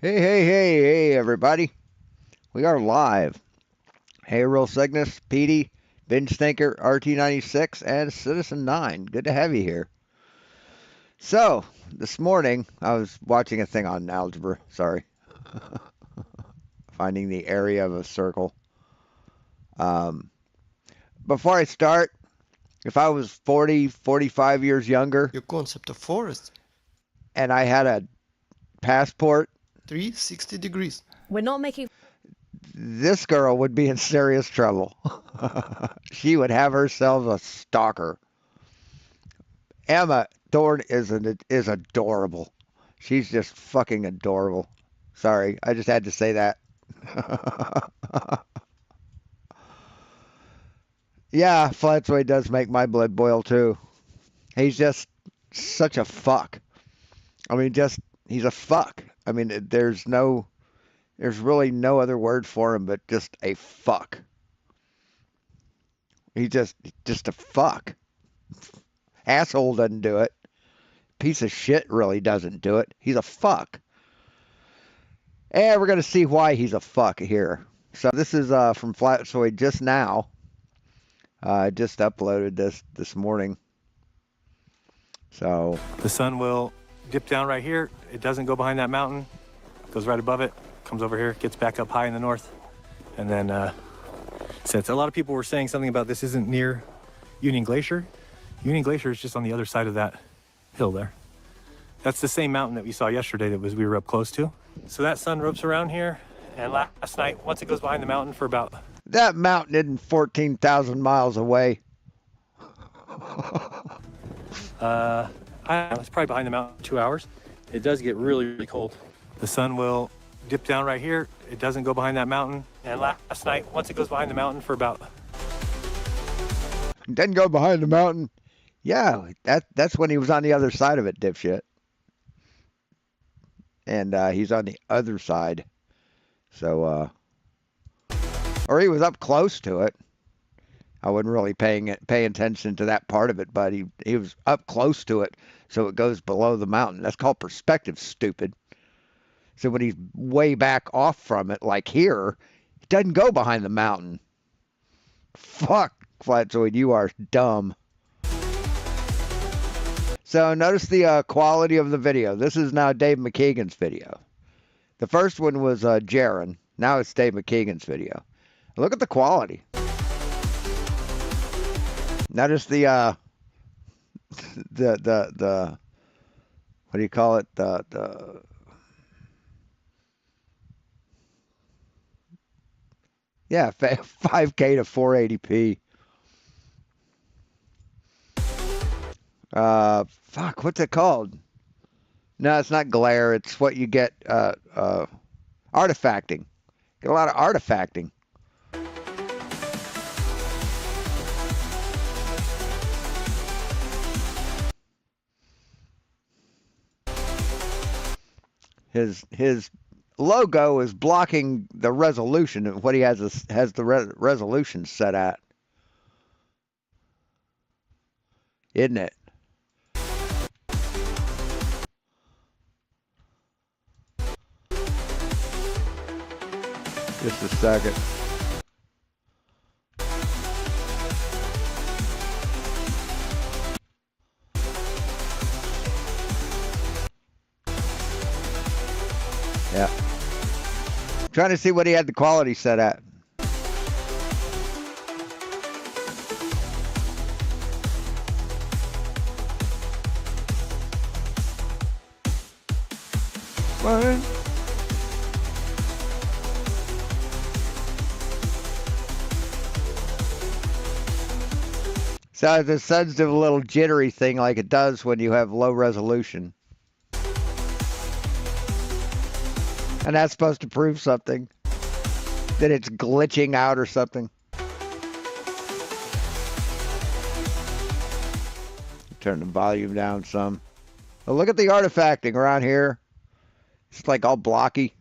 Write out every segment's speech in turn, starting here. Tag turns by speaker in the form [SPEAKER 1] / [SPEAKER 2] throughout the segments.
[SPEAKER 1] Hey, everybody. We are live. Hey, Real Cygnus, Petey, Binge Thinker, RT96, and Citizen 9. Good to have you here. So, this morning, I was watching a thing on algebra. Sorry. Finding the area of a circle. Um, Before I start, if I was 40, 45 years younger,
[SPEAKER 2] Your concept of forest,
[SPEAKER 1] and I had a passport,
[SPEAKER 2] 360 degrees.
[SPEAKER 3] We're not making.
[SPEAKER 1] this girl would be in serious trouble. She would have herself a stalker. Emma Thorne is adorable. She's just fucking adorable. Sorry, I just had to say that. Yeah, Flatsway does make my blood boil too. He's just such a fuck. I mean, he's a fuck. I mean, there's really no other word for him but just a fuck. He's just a fuck. Asshole doesn't do it. Piece of shit really doesn't do it. He's a fuck. And we're going to see why he's a fuck here. So this is from Flatsoid just now. I just uploaded this morning. So
[SPEAKER 4] the sun will dip down right here. It doesn't go behind that mountain. It goes right above it, comes over here, gets back up high in the north, and then sets. A lot of people were saying something about this isn't near Union Glacier. Union Glacier is just on the other side of that hill there. That's the same mountain that we saw yesterday that we were up close to. So that sun ropes around here, and last night, once it goes behind the mountain for about...
[SPEAKER 1] That mountain isn't 14,000 miles away.
[SPEAKER 4] I don't know, it's probably behind the mountain 2 hours. It does get really, really cold. The sun will dip down right here. It doesn't go behind that mountain. And last night, once it goes behind the mountain for about...
[SPEAKER 1] Doesn't go behind the mountain. Yeah, that's when he was on the other side of it, dipshit. And he's on the other side. So, or he was up close to it. I wasn't really paying attention to that part of it, but he was up close to it, so it goes below the mountain. That's called perspective, stupid. So when he's way back off from it, like here, it doesn't go behind the mountain. Fuck, Flatzoid, you are dumb. So notice the quality of the video. This is now Dave McKeegan's video. The first one was Jaron. Now it's Dave McKeegan's video. Look at the quality. Notice the what do you call it? The yeah, 5K to 480p. Fuck, what's it called? No, it's not glare. It's what you get, artifacting. Get a lot of artifacting. His logo is blocking the resolution. What he has the resolution set at. Isn't it? Just a second. Yeah. Trying to see what he had the quality set at. What? So the sun's doing a little jittery thing like it does when you have low resolution. And that's supposed to prove something. That it's glitching out or something. Turn the volume down some. Well, look at the artifacting around here. It's like all blocky.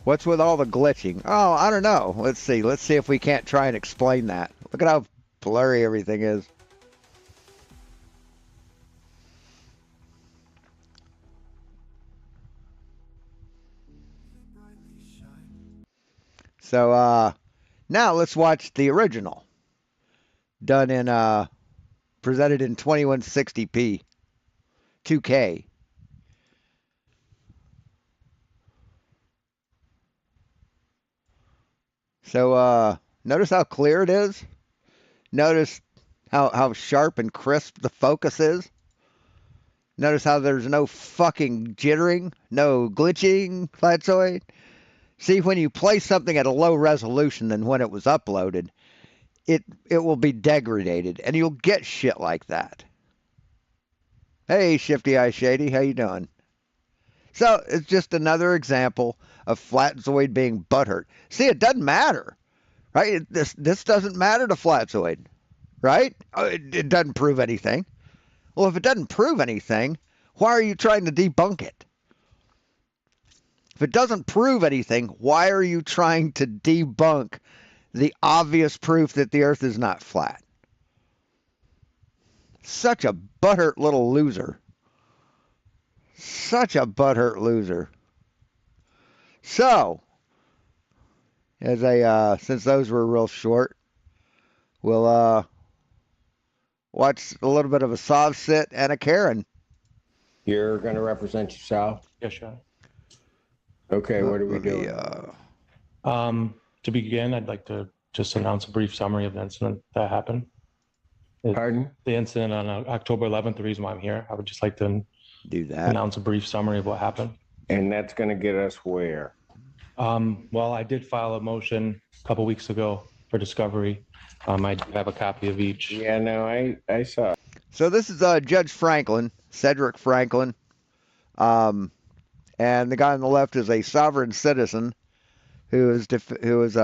[SPEAKER 1] What's with all the glitching? Oh, I don't know. Let's see. Let's see if we can't try and explain that. Look at how blurry everything is. So now let's watch the original, done in presented in 2160p, 2K. So notice how clear it is. Notice how sharp and crisp the focus is. Notice how there's no fucking jittering, no glitching, Flatzoid. See, when you play something at a low resolution than when it was uploaded, it will be degraded, and you'll get shit like that. Hey, Shifty Eye Shady, how you doing? So it's just another example of Flatzoid being butthurt. See, it doesn't matter, right? This doesn't matter to Flatzoid, right? It doesn't prove anything. Well, if it doesn't prove anything, why are you trying to debunk it? If it doesn't prove anything, why are you trying to debunk the obvious proof that the Earth is not flat? Such a butthurt little loser. Such a butthurt loser. So, since those were real short, we'll watch a little bit of a Sov sit and a Karen.
[SPEAKER 3] You're going to represent yourself?
[SPEAKER 5] Yes, Sean.
[SPEAKER 3] Okay, what are we
[SPEAKER 1] Let me,
[SPEAKER 3] doing?
[SPEAKER 5] To begin, I'd like to just announce a brief summary of the incident that happened.
[SPEAKER 3] Pardon?
[SPEAKER 5] The incident on October 11th, the reason why I'm here, I would just like to
[SPEAKER 1] do that.
[SPEAKER 5] announce a brief summary of what happened.
[SPEAKER 3] And that's going to get us where?
[SPEAKER 5] Well, I did file a motion a couple weeks ago for discovery. I do have a copy of each.
[SPEAKER 3] Yeah, no, I saw.
[SPEAKER 1] So this is Judge Franklin, Cedric Franklin. And the guy on the left is a sovereign citizen who is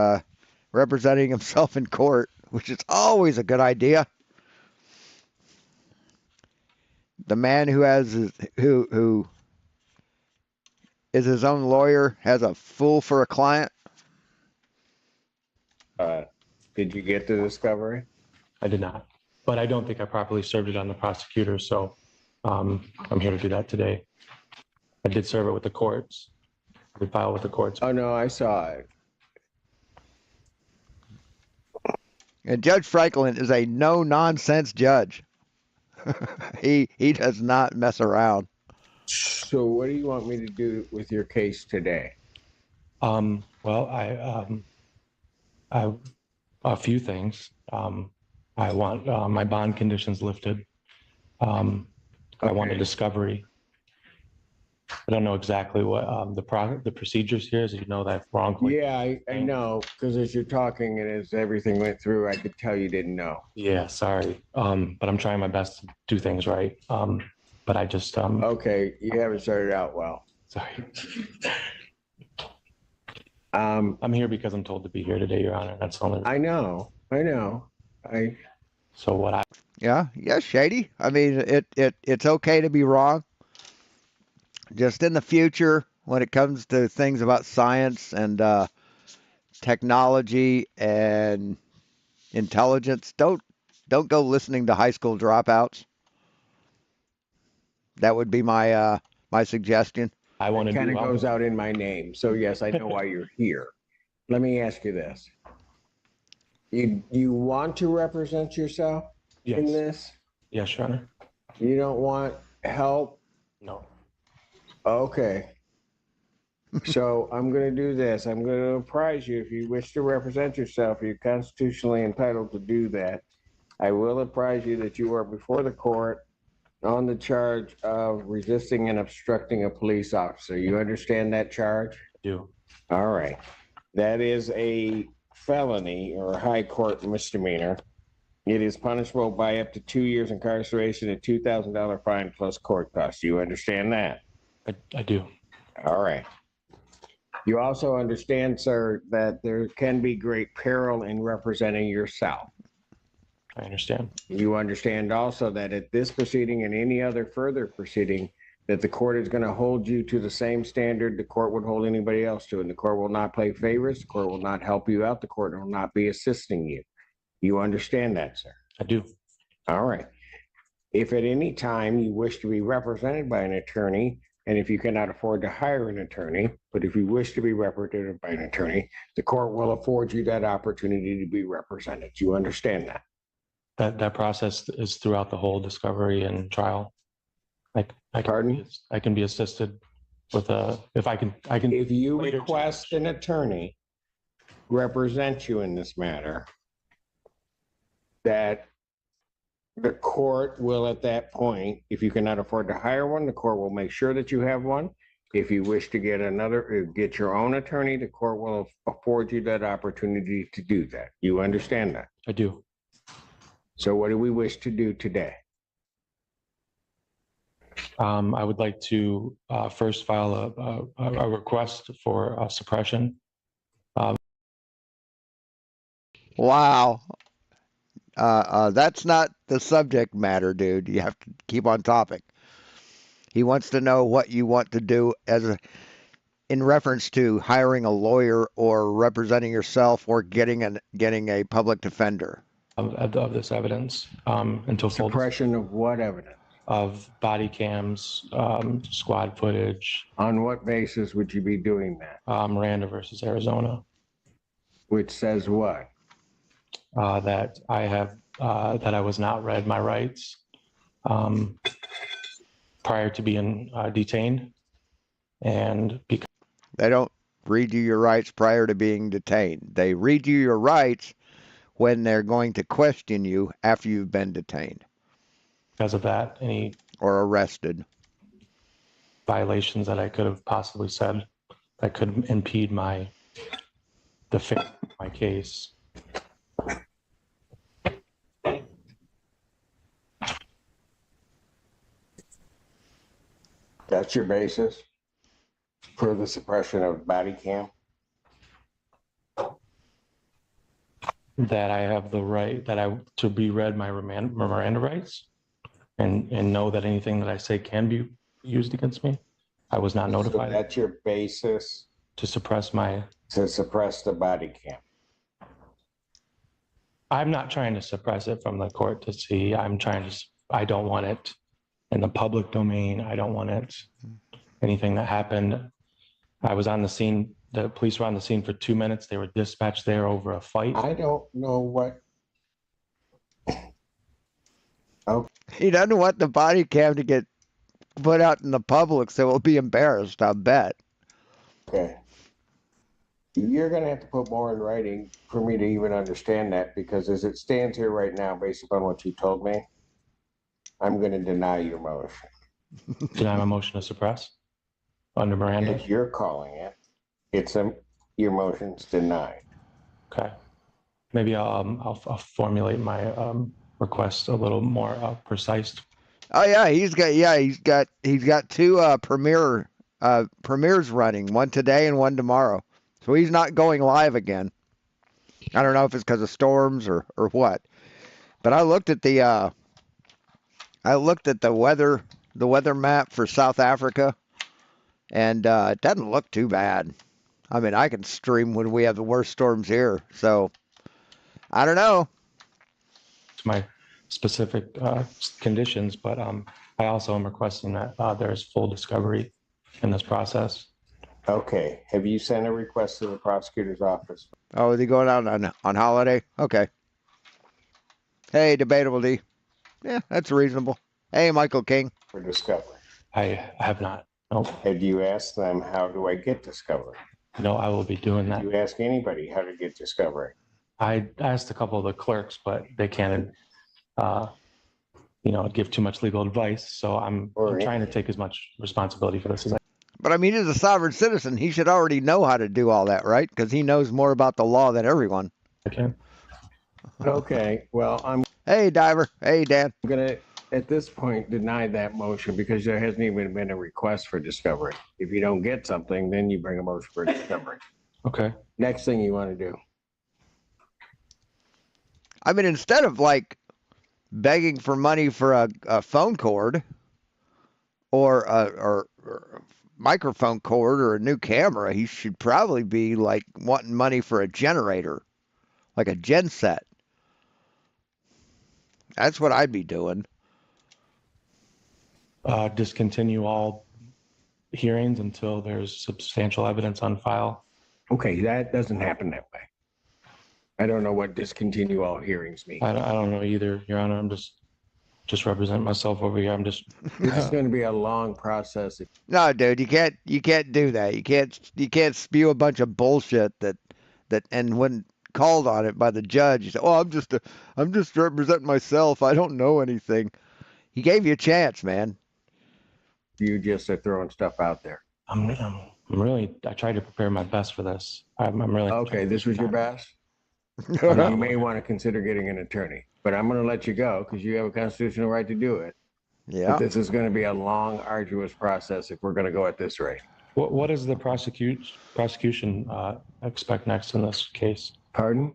[SPEAKER 1] representing himself in court, which is always a good idea. The man who who is his own lawyer has a fool for a client.
[SPEAKER 3] Did you get the discovery?
[SPEAKER 5] I did not, but I don't think I properly served it on the prosecutor, so I'm here to do that today. I did serve it with the courts. I did file with the courts.
[SPEAKER 3] Oh, no, I saw it.
[SPEAKER 1] And Judge Franklin is a no-nonsense judge. He does not mess around.
[SPEAKER 3] So what do you want me to do with your case today?
[SPEAKER 5] Well, I a few things. I want my bond conditions lifted. I want a
[SPEAKER 3] Okay.
[SPEAKER 5] discovery. I don't know exactly what the procedures here is. You know that wrongly.
[SPEAKER 3] Yeah, I know, because as you're talking and as everything went through, I could tell you didn't know.
[SPEAKER 5] Yeah, sorry. But I'm trying my best to do things right. But I just
[SPEAKER 3] Okay, you haven't started out well.
[SPEAKER 5] sorry.
[SPEAKER 3] Um,
[SPEAKER 5] I'm here because I'm told to be here today, Your Honor. That's the only.
[SPEAKER 3] I know.
[SPEAKER 5] So what I
[SPEAKER 1] Yeah, Shady. I mean, it's okay to be wrong. Just in the future, when it comes to things about science and technology and intelligence, don't go listening to high school dropouts. That would be my my suggestion.
[SPEAKER 5] I want
[SPEAKER 3] It
[SPEAKER 5] to
[SPEAKER 3] kind
[SPEAKER 5] do.
[SPEAKER 3] of goes out in my name. So yes, I know why you're here. Let me ask you this. You want to represent yourself in
[SPEAKER 5] Yes.
[SPEAKER 3] this?
[SPEAKER 5] Yes, Your Honor.
[SPEAKER 3] You don't want help?
[SPEAKER 5] No.
[SPEAKER 3] Okay. So I'm going to do this. I'm going to apprise you if you wish to represent yourself, you're constitutionally entitled to do that. I will apprise you that you are before the court on the charge of resisting and obstructing a police officer. You understand that charge?
[SPEAKER 5] Do.
[SPEAKER 3] All right. That is a felony or a high court misdemeanor. It is punishable by up to 2 years incarceration and $2,000 fine plus court costs. You understand that?
[SPEAKER 5] I do.
[SPEAKER 3] All right. You also understand, sir, that there can be great peril in representing yourself.
[SPEAKER 5] I understand.
[SPEAKER 3] You understand also that at this proceeding and any other further proceeding, that the court is going to hold you to the same standard the court would hold anybody else to. And the court will not play favorites. The court will not help you out. The court will not be assisting you. You understand that, sir?
[SPEAKER 5] I do.
[SPEAKER 3] All right. If at any time you wish to be represented by an attorney, And if you cannot afford to hire an attorney, but if you wish to be represented by an attorney, the court will afford you that opportunity to be represented. Do you understand that?
[SPEAKER 5] That process is throughout the whole discovery and trial.
[SPEAKER 3] Pardon?
[SPEAKER 5] I can be assisted with if I can
[SPEAKER 3] If you
[SPEAKER 5] later
[SPEAKER 3] request an attorney represent you in this matter, that the court will at that point, if you cannot afford to hire one, the court will make sure that you have one. If you wish to get your own attorney, the court will afford you that opportunity to do that. You understand that?
[SPEAKER 5] I do.
[SPEAKER 3] So what do we wish to do today?
[SPEAKER 5] I would like to first file a request for suppression.
[SPEAKER 1] Wow. That's not the subject matter, dude. You have to keep on topic. He wants to know what you want to do in reference to hiring a lawyer or representing yourself or getting a public defender.
[SPEAKER 5] Of this evidence until full
[SPEAKER 3] Suppression of what evidence?
[SPEAKER 5] of body cams, squad footage,
[SPEAKER 3] On what basis would you be doing that?
[SPEAKER 5] Miranda versus Arizona,
[SPEAKER 3] Which says what?
[SPEAKER 5] that I was not read my rights prior to being detained, and because
[SPEAKER 1] They don't read you your rights prior to being detained. They read you your rights when they're going to question you after you've been detained
[SPEAKER 5] of that, any
[SPEAKER 1] or arrested.
[SPEAKER 5] violations that I could have possibly said that could impede my defense, my case.
[SPEAKER 3] That's your basis for the suppression of body cam?
[SPEAKER 5] That I have the right to be read my Miranda rights and know that anything that I say can be used against me. I was not
[SPEAKER 3] So
[SPEAKER 5] notified
[SPEAKER 3] that's your basis
[SPEAKER 5] to suppress
[SPEAKER 3] the body cam?
[SPEAKER 5] I'm not trying to suppress it from the court to see. I don't want it in the public domain. I don't want it, anything that happened. I was on the scene. The police were on the scene for 2 minutes. They were dispatched there over a fight.
[SPEAKER 3] I don't know what.
[SPEAKER 1] He doesn't want the body cam to get put out in the public, so we'll be embarrassed, I bet.
[SPEAKER 3] Okay. You're going to have to put more in writing for me to even understand that, because as it stands here right now, based upon what you told me, I'm going to deny your motion.
[SPEAKER 5] Deny my motion to suppress under Miranda.
[SPEAKER 3] As you're calling it, your motion's denied.
[SPEAKER 5] Okay. Maybe I'll formulate my request a little more precise.
[SPEAKER 1] Oh yeah, he's got two premieres running, one today and one tomorrow. So he's not going live again. I don't know if it's because of storms or what. But I looked at the weather map for South Africa, and it doesn't look too bad. I mean, I can stream when we have the worst storms here. So I don't know.
[SPEAKER 5] It's my specific conditions, but I also am requesting that there is full discovery in this process.
[SPEAKER 3] Okay. Have you sent a request to the prosecutor's office?
[SPEAKER 1] Oh, is he going out on holiday? Okay. Hey, Debatable D. Yeah, that's reasonable. Hey, Michael King.
[SPEAKER 3] For discovery?
[SPEAKER 5] I have not. No,
[SPEAKER 3] Have you asked them, how do I get discovery?
[SPEAKER 5] no, I will be doing that.
[SPEAKER 3] Did you ask anybody how to get discovery?
[SPEAKER 5] I asked a couple of the clerks, but they can't, give too much legal advice. So I'm trying to take as much responsibility for this as I
[SPEAKER 1] But I mean, he's a sovereign citizen. He should already know how to do all that, right? Because he knows more about the law than everyone.
[SPEAKER 5] can.
[SPEAKER 3] Okay. Well, I'm
[SPEAKER 1] Hey, Diver. Hey, Dan.
[SPEAKER 3] going to, at this point, deny that motion because there hasn't even been a request for discovery. If you don't get something, then you bring a motion for discovery.
[SPEAKER 5] Okay.
[SPEAKER 3] Next thing you want to do.
[SPEAKER 1] I mean, instead of like begging for money for a phone cord or a microphone cord or a new camera, he should probably be like wanting money for a generator, like a gen set. That's what I'd be doing.
[SPEAKER 5] Discontinue all hearings until there's substantial evidence on file.
[SPEAKER 3] Okay, that doesn't happen that way. I don't know what discontinue all hearings mean.
[SPEAKER 5] I don't know either, Your Honor. I'm just representing myself over here. I'm just,
[SPEAKER 3] This is going to be a long process.
[SPEAKER 1] No, dude, you can't do that. You can't spew a bunch of bullshit that and when called on it by the judge, you say, "Oh, I'm just representing myself. I don't know anything." He gave you a chance, man.
[SPEAKER 3] You just are throwing stuff out there.
[SPEAKER 5] I'm really, I tried to prepare my best for this. I'm really.
[SPEAKER 3] Okay, this was your best? You may want to consider getting an attorney, but I'm going to let you go because you have a constitutional right to do it.
[SPEAKER 1] Yeah.
[SPEAKER 3] But this is going to be a long, arduous process if we're going to go at this rate.
[SPEAKER 5] What does the prosecution expect next in this case?
[SPEAKER 3] Pardon?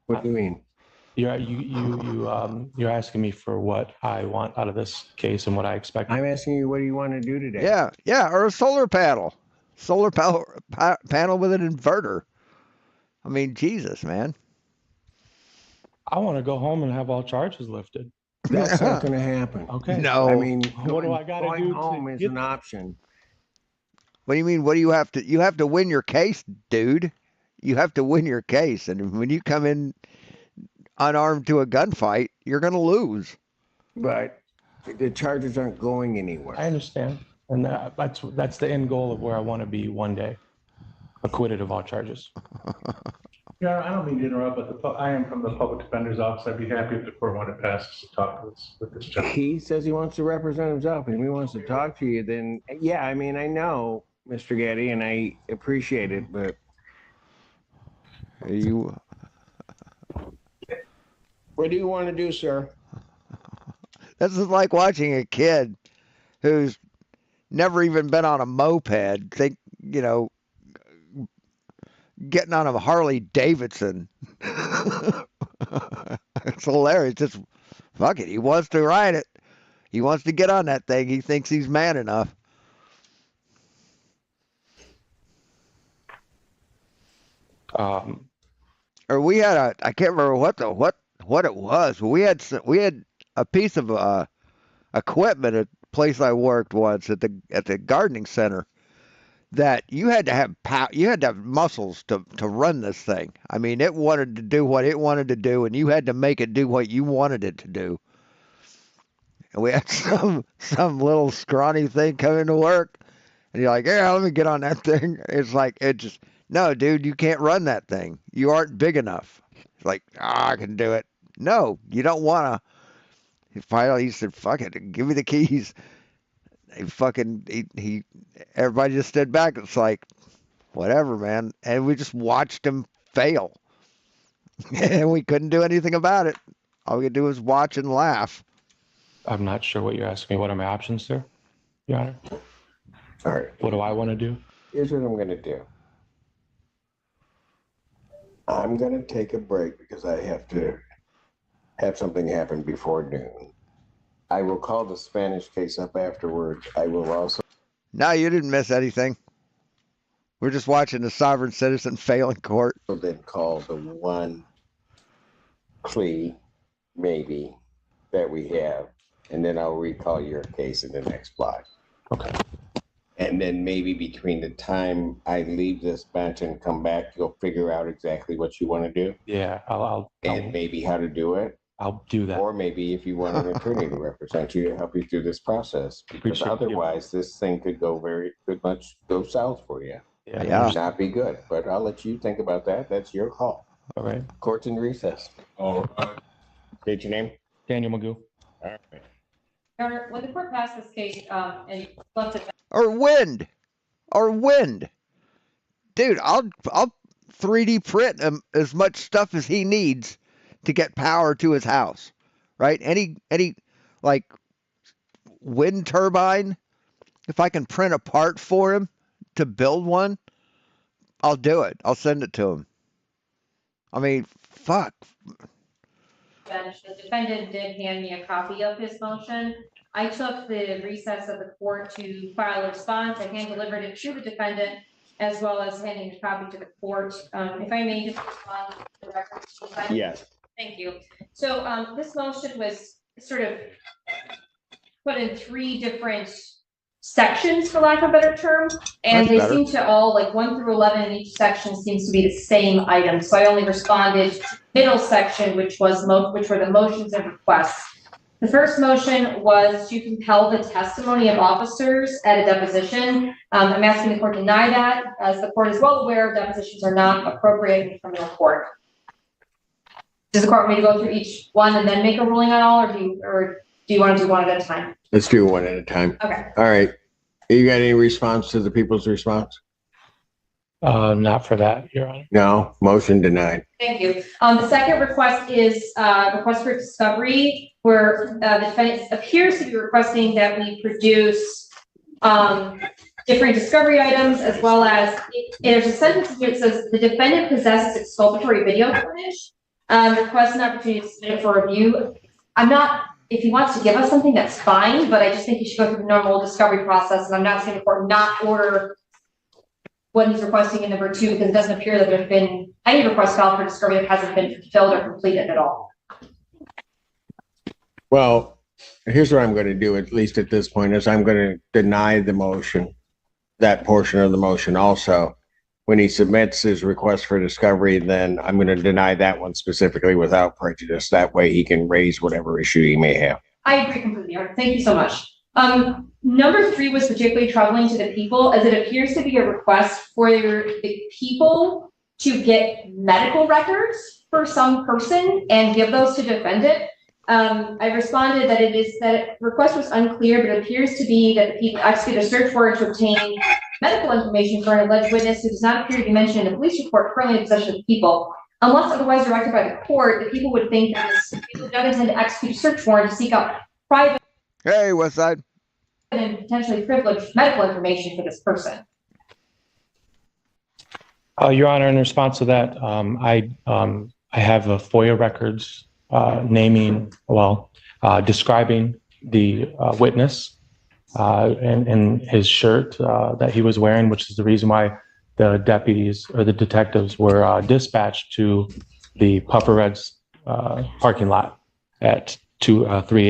[SPEAKER 3] What do you mean?
[SPEAKER 5] You're asking me for what I want out of this case and what I expect.
[SPEAKER 3] I'm asking you, what do you want to do today?
[SPEAKER 1] Yeah, or a solar panel with an inverter. I mean, Jesus, man.
[SPEAKER 5] I want to go home and have all charges lifted.
[SPEAKER 3] That's not going to happen.
[SPEAKER 5] Okay.
[SPEAKER 1] No.
[SPEAKER 3] I mean,
[SPEAKER 5] What do I gotta
[SPEAKER 3] going
[SPEAKER 5] do to
[SPEAKER 3] home is
[SPEAKER 5] get-
[SPEAKER 3] an option.
[SPEAKER 1] What do you mean? What do you have to? You have to win your case, dude. You have to win your case, and when you come in unarmed to a gunfight, you're going to lose.
[SPEAKER 3] But the charges aren't going anywhere.
[SPEAKER 5] I understand, and that's the end goal of where I want to be one day, acquitted of all charges.
[SPEAKER 6] Yeah, I don't mean to interrupt, but I am from the public defender's office. I'd be happy if the court wanted to pass to talk with this gentleman.
[SPEAKER 3] He says he wants to represent himself, and if he wants to talk to you, then yeah, I mean, I know, Mr. Getty, and I appreciate it, but
[SPEAKER 1] You
[SPEAKER 3] what do you want to do, sir?
[SPEAKER 1] This is like watching a kid who's never even been on a moped getting on a Harley Davidson. It's hilarious. Just fuck it. He wants to ride it. He wants to get on that thing. He thinks he's man enough. Or we had I can't remember what it was. But we had a piece of equipment at the place I worked once at the gardening center that you had to have muscles to run this thing. I mean, it wanted to do what it wanted to do, and you had to make it do what you wanted it to do. And we had some little scrawny thing coming to work, and you're like, "Yeah, let me get on that thing." It's like no, dude, you can't run that thing. You aren't big enough. It's like, I can do it. No, you don't want to. Finally, he said, "Fuck it, give me the keys." Everybody just stood back. It's like, whatever, man. And we just watched him fail. And we couldn't do anything about it. All we could do was watch and laugh.
[SPEAKER 5] I'm not sure what you're asking me. What are my options, sir? Your Honor?
[SPEAKER 3] All right,
[SPEAKER 5] What do I want to do?
[SPEAKER 3] here's what I'm going to do. I'm going to take a break because I have to have something happen before noon. I will call the Spanish case up afterward. I will also.
[SPEAKER 1] No, you didn't miss anything. We're just watching the sovereign citizen fail in court.
[SPEAKER 3] Then call the one plea, maybe, that we have, and then I'll recall your case in the next block.
[SPEAKER 5] Okay.
[SPEAKER 3] And then maybe between the time I leave this bench and come back, you'll figure out exactly what you want to do
[SPEAKER 5] Yeah,
[SPEAKER 3] and maybe how to do it.
[SPEAKER 5] I'll do that.
[SPEAKER 3] Or maybe if you want an attorney to represent you to help you through this process, because
[SPEAKER 5] Appreciate you.
[SPEAKER 3] otherwise this thing could much go south for you.
[SPEAKER 1] Yeah.
[SPEAKER 3] Not be good, but I'll let you think about that. That's your call.
[SPEAKER 5] All right.
[SPEAKER 3] Court's in recess.
[SPEAKER 6] Oh,
[SPEAKER 3] State your name.
[SPEAKER 5] Daniel Magoo.
[SPEAKER 3] All right.
[SPEAKER 7] Your Honor, when the court passed this case, and left it,
[SPEAKER 1] Or wind. Dude, I'll 3D print him as much stuff as he needs to get power to his house, right? Any like wind turbine, if I can print a part for him to build one, I'll do it. I'll send it to him. I mean, fuck.
[SPEAKER 7] bench, the defendant did hand me a copy of his motion. I took the recess of the court to file a response. I hand delivered it to the defendant as well as handing a copy to the court. If I may just respond to the record.
[SPEAKER 3] Yes.
[SPEAKER 7] Thank you. So this motion was sort of put in three different sections, for lack of a better term. And
[SPEAKER 1] That's
[SPEAKER 7] they
[SPEAKER 1] better.
[SPEAKER 7] seem to all, like 1 through 11 in each section seems to be the same item. So I only responded to the middle section, which were the motions and requests. The first motion was to compel the testimony of officers at a deposition. I'm asking the court to deny that. As the court is well aware, depositions are not appropriate in criminal court. Does the court want me to go through each one and then make a ruling on all, or do you want to do one at a time?
[SPEAKER 3] Let's do one at a time.
[SPEAKER 7] Okay.
[SPEAKER 3] All right. You got any response to the people's response?
[SPEAKER 5] Not for that, Your Honor.
[SPEAKER 3] No, motion denied.
[SPEAKER 7] Thank you. The second request is request for discovery, where the defendant appears to be requesting that we produce different discovery items, as well as there's a sentence here that says the defendant possesses exculpatory video footage. Request an opportunity to submit it for review. If he wants to give us something, that's fine, but I just think he should go through the normal discovery process, and I'm not saying the court not order what he's requesting in number 2, because it doesn't appear that there's been any request filed for discovery that hasn't been fulfilled or completed at all.
[SPEAKER 3] Well, here's what I'm going to do, at least at this point, is I'm going to deny the motion, that portion of the motion also. When he submits his request for discovery, then I'm going to deny that one specifically without prejudice. That way he can raise whatever issue he may have.
[SPEAKER 7] I agree completely, Art. Thank you so much. Number 3 was particularly troubling to the people, as it appears to be a request for the people to get medical records for some person and give those to defendant. I responded that request was unclear, but it appears to be that the people execute a search warrant to obtain medical information for an alleged witness who does not appear to be mentioned in the police report currently in possession of the people. Unless otherwise directed by the court, the people would think that people do not intend to execute a search warrant to seek out private
[SPEAKER 1] Hey, West Side.
[SPEAKER 7] and potentially privileged medical information for this person.
[SPEAKER 5] Your Honor, in response to that, I have a FOIA records describing the witness and his shirt that he was wearing, which is the reason why the deputies or the detectives were dispatched to the Puffer Reds parking lot at 3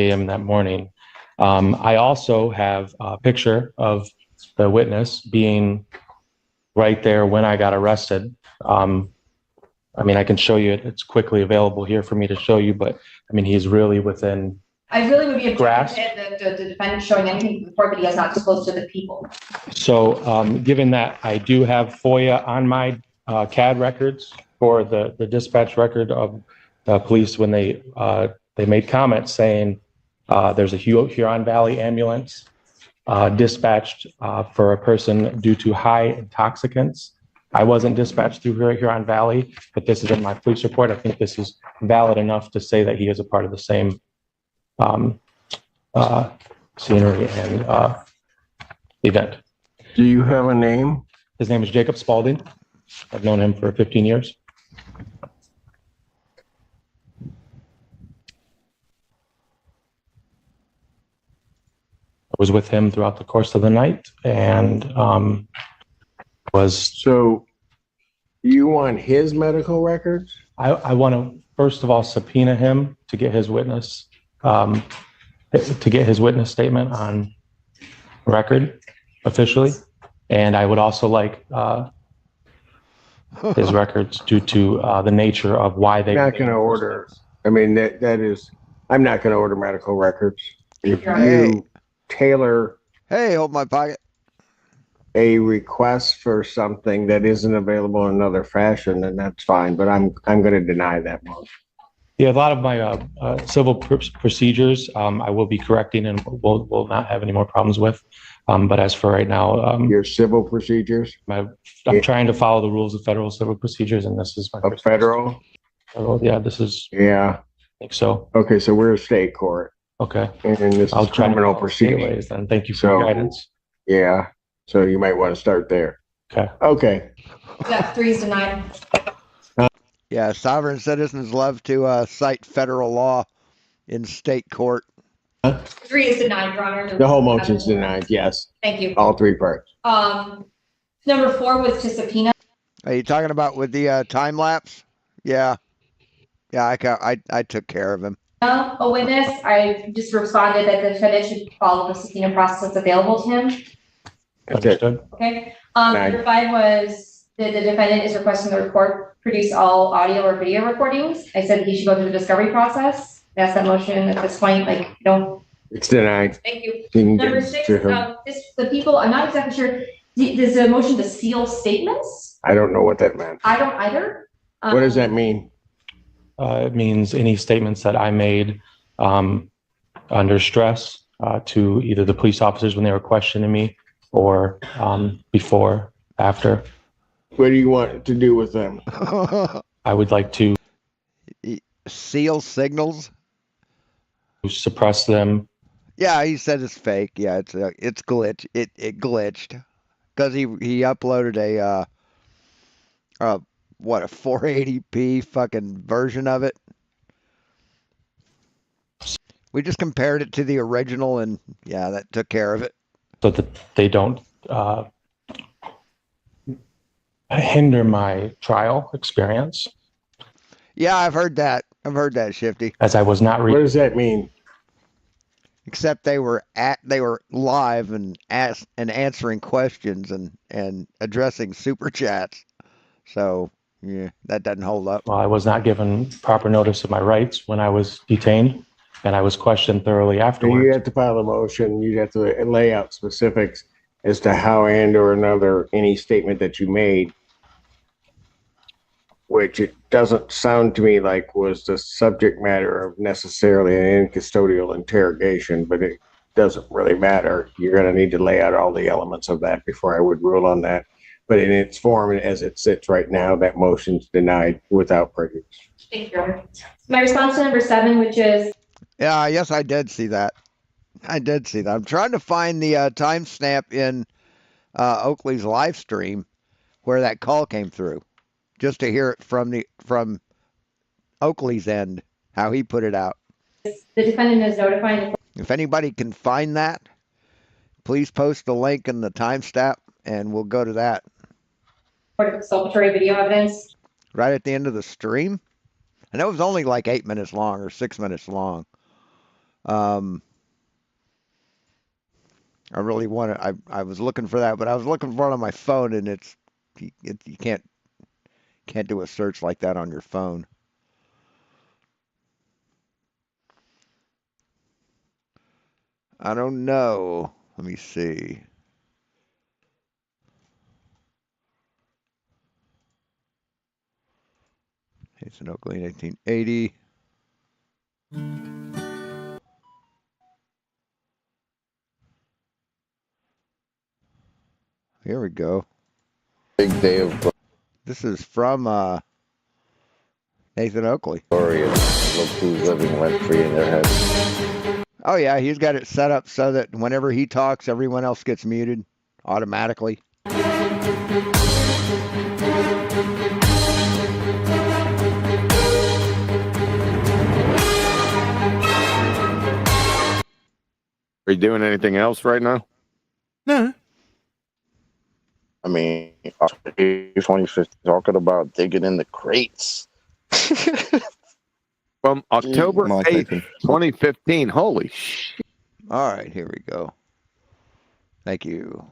[SPEAKER 5] a.m. that morning. I also have a picture of the witness being right there when I got arrested. I can show you it. It's quickly available here for me to show you, but he's really within.
[SPEAKER 7] I really would be
[SPEAKER 5] Grasp.
[SPEAKER 7] objecting that the defendant showing anything to the court that he has not disclosed to the people.
[SPEAKER 5] So given that I do have FOIA on my CAD records for the dispatch record of the police when they made comments saying there's a Huron Valley ambulance dispatched for a person due to high intoxicants. I wasn't dispatched through Huron Valley, but this is in my police report. I think this is valid enough to say that he is a part of the same scenery and event.
[SPEAKER 3] Do you have a name?
[SPEAKER 5] His name is Jacob Spalding. I've known him for 15 years. I was with him throughout the course of the night and
[SPEAKER 3] So you want his medical records?
[SPEAKER 5] I want to, first of all, subpoena him to get his witness statement on record officially. And I would also like his records due to the nature of why they.
[SPEAKER 3] I'm not going to order. I'm not going to order medical records. If you tailor
[SPEAKER 1] Hey, hold my pocket.
[SPEAKER 3] a request for something that isn't available in another fashion, then that's fine. But I'm going to deny that one.
[SPEAKER 5] Yeah, a lot of my civil procedures I will be correcting and will not have any more problems with. But as for right now,
[SPEAKER 3] Your civil procedures
[SPEAKER 5] I'm trying to follow the rules of federal civil procedures, and this is my
[SPEAKER 3] of federal.
[SPEAKER 5] Yeah, this is.
[SPEAKER 3] Yeah.
[SPEAKER 5] I think so.
[SPEAKER 3] Okay. So we're a state court,
[SPEAKER 5] Okay.
[SPEAKER 3] and this
[SPEAKER 5] I'll
[SPEAKER 3] is
[SPEAKER 5] try to
[SPEAKER 3] criminal
[SPEAKER 5] follow state
[SPEAKER 3] proceedings.
[SPEAKER 5] ways then. Thank you for your
[SPEAKER 3] So-
[SPEAKER 5] guidance.
[SPEAKER 3] Yeah. So you might want to start there.
[SPEAKER 5] Okay.
[SPEAKER 3] Okay.
[SPEAKER 7] Yeah, 3 is denied.
[SPEAKER 1] Yeah, sovereign citizens love to cite federal law in state court.
[SPEAKER 7] 3 is denied, Your Honor.
[SPEAKER 3] The whole motion's denied. Yes.
[SPEAKER 7] Thank you.
[SPEAKER 3] All 3 parts.
[SPEAKER 7] Number 4 was to subpoena.
[SPEAKER 1] Are you talking about with the time lapse? Yeah. Yeah, I took care of him.
[SPEAKER 7] A witness, I just responded that the defendant should follow the subpoena process that's available to him.
[SPEAKER 3] That's it.
[SPEAKER 5] Understood.
[SPEAKER 7] Okay,
[SPEAKER 3] Right.
[SPEAKER 7] number 5 was that the defendant is requesting the report produce all audio or video recordings. I said he should go through the discovery process. That's that motion at this point, like, don't,
[SPEAKER 3] It's denied.
[SPEAKER 7] thank you.
[SPEAKER 3] You can
[SPEAKER 7] Number
[SPEAKER 3] get
[SPEAKER 7] 6,
[SPEAKER 3] to him.
[SPEAKER 7] the people, I'm not exactly sure, there's a motion to seal statements?
[SPEAKER 3] I don't know what that meant.
[SPEAKER 7] I don't either.
[SPEAKER 3] What does that mean?
[SPEAKER 5] It means any statements that I made under stress to either the police officers when they were questioning me or before, after.
[SPEAKER 3] What do you want to do with them?
[SPEAKER 5] I would like to
[SPEAKER 1] Seal signals.
[SPEAKER 5] suppress them.
[SPEAKER 1] Yeah, he said it's fake. Yeah, it's glitch. It glitched because he uploaded a 480p fucking version of it. We just compared it to the original, and yeah, that took care of it.
[SPEAKER 5] So that they don't hinder my trial experience,
[SPEAKER 1] Yeah, I've heard that. I've heard that, Shifty.
[SPEAKER 5] as I was not
[SPEAKER 3] What does that mean?
[SPEAKER 1] Except they were live and answering questions and addressing super chats. So yeah, that doesn't hold up.
[SPEAKER 5] I was not given proper notice of my rights when I was detained, and I was questioned thoroughly
[SPEAKER 3] So you
[SPEAKER 5] afterwards.
[SPEAKER 3] have to file a motion. You'd have to lay out specifics as to how and or another any statement that you made, which it doesn't sound to me like was the subject matter of necessarily an in-custodial interrogation, but it doesn't really matter. You're going to need to lay out all the elements of that before I would rule on that. But in its form, as it sits right now, that motion's denied without prejudice.
[SPEAKER 7] Thank you, Your Honor. My response to number 7, which is,
[SPEAKER 1] Yeah, yes, I did see that. I did see that. I'm trying to find the timestamp in Oakley's live stream where that call came through, just to hear it from Oakley's end, how he put it out.
[SPEAKER 7] the defendant is notifying the
[SPEAKER 1] If anybody can find that, please post the link and the timestamp, and we'll go to that
[SPEAKER 7] court of exculpatory video evidence.
[SPEAKER 1] right at the end of the stream. And it was only like 8 minutes long or 6 minutes long. I really wanted. I was looking for that, but I was looking for it on my phone, and you can't do a search like that on your phone. I don't know. Let me see. It's in Oakley in 1880. Here we go.
[SPEAKER 8] Big day of
[SPEAKER 1] This is from Nathan Oakley.
[SPEAKER 8] glory and look who's living rent free in their heads.
[SPEAKER 1] Oh yeah, he's got it set up so that whenever he talks, everyone else gets muted automatically.
[SPEAKER 8] Are you doing anything else right now?
[SPEAKER 2] No.
[SPEAKER 8] I mean, 2015 talking about digging in the crates. From October
[SPEAKER 9] My
[SPEAKER 8] 8th,
[SPEAKER 9] taking.
[SPEAKER 8] 2015. Holy shit.
[SPEAKER 1] All right, here we go. Thank you.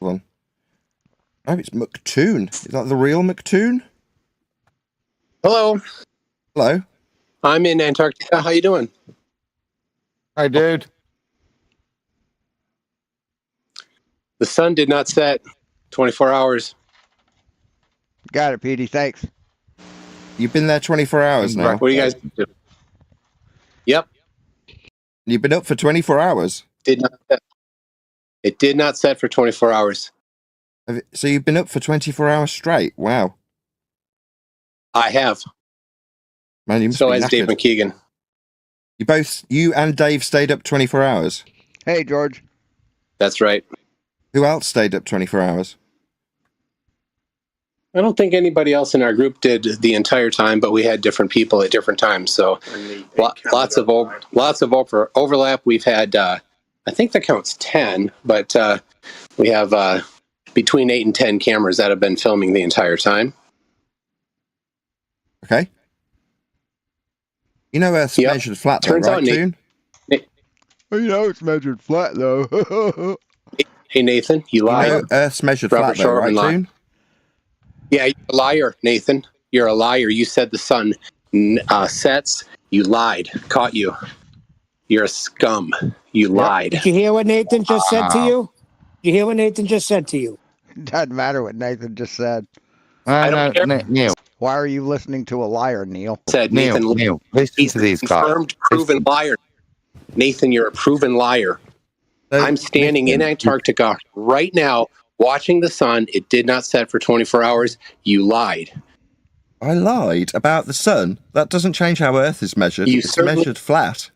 [SPEAKER 9] Oh, it's McToon. Is that the real McToon?
[SPEAKER 10] Hello,
[SPEAKER 9] Hello.
[SPEAKER 10] I'm in Antarctica. How you doing?
[SPEAKER 8] Hi, dude.
[SPEAKER 10] The sun did not set 24 hours.
[SPEAKER 1] Got it, Petey. Thanks.
[SPEAKER 9] You've been there 24 hours now.
[SPEAKER 10] What do you guys do? Yep,
[SPEAKER 9] You've been up for 24 hours.
[SPEAKER 10] did not set. It did not set for 24 hours.
[SPEAKER 9] So you've been up for 24 hours straight. Wow.
[SPEAKER 10] I have.
[SPEAKER 9] Man, you must
[SPEAKER 10] So
[SPEAKER 9] be
[SPEAKER 10] has Dave
[SPEAKER 9] knackered.
[SPEAKER 10] McKeegan.
[SPEAKER 9] You and Dave stayed up 24 hours.
[SPEAKER 1] Hey, George.
[SPEAKER 10] That's right.
[SPEAKER 9] Who else stayed up 24 hours?
[SPEAKER 10] I don't think anybody else in our group did the entire time, but we had different people at different times. So lots of overlap. We've had, I think the count's 10, but we have between 8 and 10 cameras that have been filming the entire time.
[SPEAKER 9] Okay. You know Earth's
[SPEAKER 10] Yep.
[SPEAKER 9] measured flat, though,
[SPEAKER 10] Turns
[SPEAKER 9] right,
[SPEAKER 10] out Nate-
[SPEAKER 9] Toon?
[SPEAKER 1] You know it's measured flat though.
[SPEAKER 10] Hey, Nathan, you
[SPEAKER 9] You
[SPEAKER 10] lied.
[SPEAKER 9] know Earth's measured
[SPEAKER 10] Robert
[SPEAKER 9] flat, though, right,
[SPEAKER 10] Shortman lied.
[SPEAKER 9] Toon?
[SPEAKER 10] Yeah, you're a liar, Nathan. You're a liar. You said the sun sets. You lied. Caught you. You're a scum. You lied.
[SPEAKER 11] Did you hear what Nathan just said to you? Did you hear what Nathan just said to you?
[SPEAKER 1] Doesn't matter what Nathan just said.
[SPEAKER 10] I don't care.
[SPEAKER 8] Neil,
[SPEAKER 1] Why are you listening to a liar, Neil?
[SPEAKER 10] Said Nathan.
[SPEAKER 8] Neil, listen
[SPEAKER 10] He's
[SPEAKER 8] to these guys.
[SPEAKER 10] confirmed, proven liar. Nathan, you're a proven liar.
[SPEAKER 9] So,
[SPEAKER 10] I'm standing in Antarctica right now, watching the sun. It did not set for 24 hours. You lied.
[SPEAKER 9] I lied about the sun. That doesn't change how Earth is measured.
[SPEAKER 10] You
[SPEAKER 9] It's
[SPEAKER 10] certainly-
[SPEAKER 9] measured flat.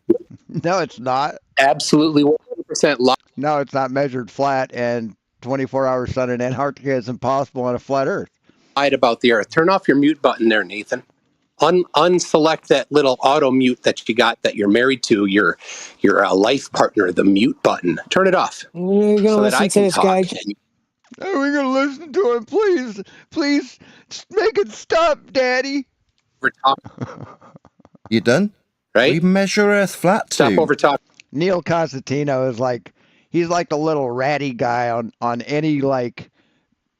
[SPEAKER 1] No, it's not.
[SPEAKER 10] Absolutely 100% lied.
[SPEAKER 1] No, it's not measured flat, and 24-hour sun in Antarctica is impossible on a flat Earth.
[SPEAKER 10] About the Earth. Turn off your mute button there, Nathan. Unselect that little auto mute that you got that you're married to your life partner. The mute button. Turn it off.
[SPEAKER 11] You're gonna
[SPEAKER 10] so that I
[SPEAKER 11] listen to
[SPEAKER 10] can
[SPEAKER 11] this
[SPEAKER 10] talk.
[SPEAKER 11] guy?
[SPEAKER 10] And
[SPEAKER 1] Are we gonna listen to him? Please, make it stop, Daddy.
[SPEAKER 10] over top,
[SPEAKER 9] You done? We
[SPEAKER 10] right?
[SPEAKER 9] measure Earth flat,
[SPEAKER 10] Stop
[SPEAKER 9] Toon.
[SPEAKER 10] over top.
[SPEAKER 1] Neil Constantino is he's like the little ratty guy on any like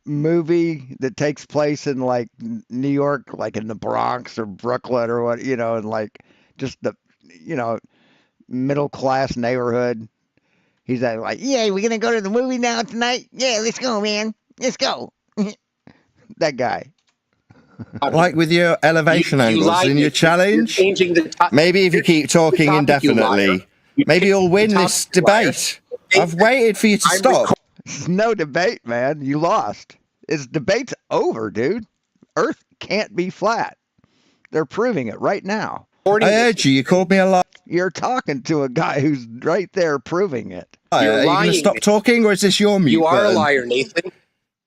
[SPEAKER 1] movie that takes place in like New York, like in the Bronx or Brooklyn or what, and like just the, middle class neighborhood. He's like, yeah, we're gonna go to the movie now tonight. Yeah, let's go, man. Let's go. That guy.
[SPEAKER 9] Like with your elevation
[SPEAKER 10] You
[SPEAKER 9] angles
[SPEAKER 10] lied,
[SPEAKER 9] in your
[SPEAKER 10] Nathan. You're
[SPEAKER 9] challenge?
[SPEAKER 10] changing the top.
[SPEAKER 9] Maybe if you keep talking
[SPEAKER 10] topic, you
[SPEAKER 9] indefinitely,
[SPEAKER 10] liar. You
[SPEAKER 9] maybe you'll win
[SPEAKER 10] the
[SPEAKER 9] this
[SPEAKER 10] topic, you liar.
[SPEAKER 9] debate. I've waited for you to
[SPEAKER 10] I'm
[SPEAKER 9] stop.
[SPEAKER 1] It's no debate, man. You lost. It's debate's over, dude. Earth can't be flat. They're proving it right now.
[SPEAKER 10] recording
[SPEAKER 9] I
[SPEAKER 10] this.
[SPEAKER 9] heard you. You called me a liar.
[SPEAKER 1] You're talking to a guy who's right there proving it.
[SPEAKER 10] You're
[SPEAKER 9] Are you going to
[SPEAKER 10] lying,
[SPEAKER 9] stop
[SPEAKER 10] Nathan.
[SPEAKER 9] talking, or is this your mute
[SPEAKER 10] You are a
[SPEAKER 9] button?
[SPEAKER 10] liar, Nathan.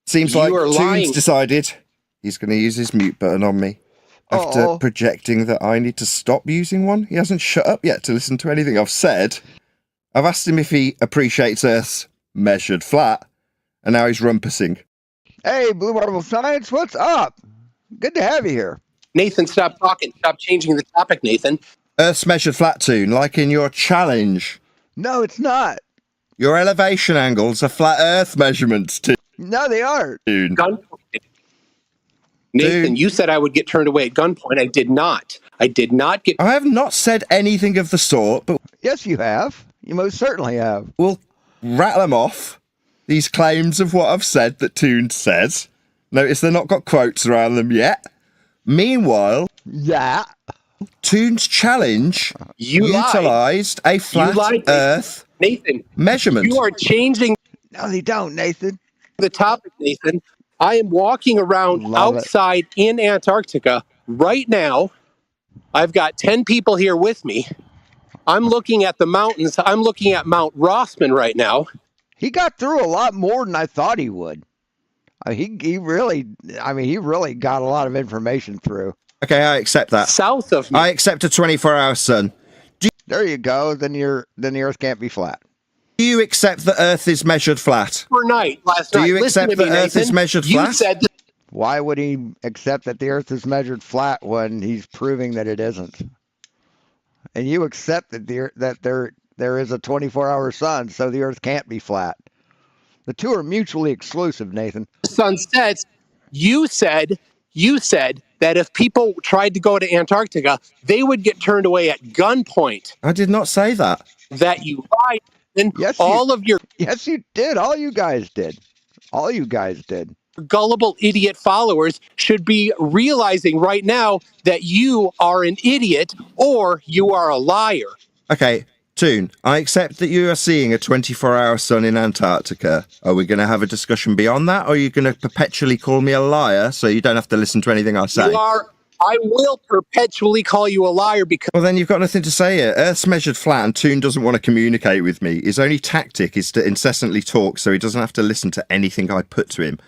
[SPEAKER 9] Seems
[SPEAKER 10] You
[SPEAKER 9] like
[SPEAKER 10] are
[SPEAKER 9] Toon's
[SPEAKER 10] lying.
[SPEAKER 9] decided he's going to use his mute button on me. After
[SPEAKER 1] Uh-oh.
[SPEAKER 9] projecting that I need to stop using one, he hasn't shut up yet to listen to anything I've said. I've asked him if he appreciates Earth's measured flat, and now he's rumpusing.
[SPEAKER 1] Hey, Blue Marble Science, what's up? Good to have you here.
[SPEAKER 10] Nathan, stop talking. Stop changing the topic, Nathan.
[SPEAKER 9] Earth's measured flat, Toon, like in your challenge.
[SPEAKER 1] No, it's not.
[SPEAKER 9] Your elevation angles are flat Earth measurements,
[SPEAKER 1] No, they aren't.
[SPEAKER 9] Toon.
[SPEAKER 10] Gunpoint. Nathan,
[SPEAKER 9] Dude.
[SPEAKER 10] you said I would get turned away at gunpoint. I did not. I did not get.
[SPEAKER 9] I have not said anything of the sort, but
[SPEAKER 1] Yes, you have. You most certainly have.
[SPEAKER 9] we'll rattle them off. These claims of what I've said that Toon says. Notice they've not got quotes around them yet. Meanwhile,
[SPEAKER 1] Yeah.
[SPEAKER 9] Toon's challenge
[SPEAKER 10] You lied.
[SPEAKER 9] utilised a flat
[SPEAKER 10] lied,
[SPEAKER 9] Earth
[SPEAKER 10] Nathan,
[SPEAKER 9] measurement.
[SPEAKER 10] you are changing
[SPEAKER 1] No, they don't, Nathan.
[SPEAKER 10] the topic, Nathan. I am walking around
[SPEAKER 1] Love it.
[SPEAKER 10] outside in Antarctica right now. I've got 10 people here with me. I'm looking at the mountains. I'm looking at Mount Rossman right now.
[SPEAKER 1] He got through a lot more than I thought he would. He really got a lot of information through.
[SPEAKER 9] Okay, I accept that.
[SPEAKER 10] South of me.
[SPEAKER 9] I accept a 24-hour sun.
[SPEAKER 1] There you go. Then the Earth can't be flat.
[SPEAKER 9] Do you accept that Earth is measured flat?
[SPEAKER 10] overnight last
[SPEAKER 9] Do
[SPEAKER 10] night.
[SPEAKER 9] you
[SPEAKER 10] Listen
[SPEAKER 9] accept
[SPEAKER 10] to me,
[SPEAKER 9] that Earth
[SPEAKER 10] Nathan.
[SPEAKER 9] is measured
[SPEAKER 10] You
[SPEAKER 9] flat?
[SPEAKER 10] said that
[SPEAKER 1] Why would he accept that the Earth is measured flat when he's proving that it isn't? And you accept that there is a 24-hour sun, so the Earth can't be flat. The two are mutually exclusive, Nathan.
[SPEAKER 10] the sun sets. You said that if people tried to go to Antarctica, they would get turned away at gunpoint.
[SPEAKER 9] I did not say that.
[SPEAKER 10] That you lied. And
[SPEAKER 1] Yes,
[SPEAKER 10] all of your
[SPEAKER 1] Yes, you did. All you guys did. All you guys did.
[SPEAKER 10] gullible idiot followers should be realizing right now that you are an idiot or you are a liar.
[SPEAKER 9] Okay, Toon, I accept that you are seeing a 24-hour sun in Antarctica. Are we going to have a discussion beyond that, or are you going to perpetually call me a liar so you don't have to listen to anything I say?
[SPEAKER 10] I will perpetually call you a liar because
[SPEAKER 9] Well, then you've got nothing to say here. Earth's measured flat and Toon doesn't want to communicate with me. His only tactic is to incessantly talk so he doesn't have to listen to anything I put to him.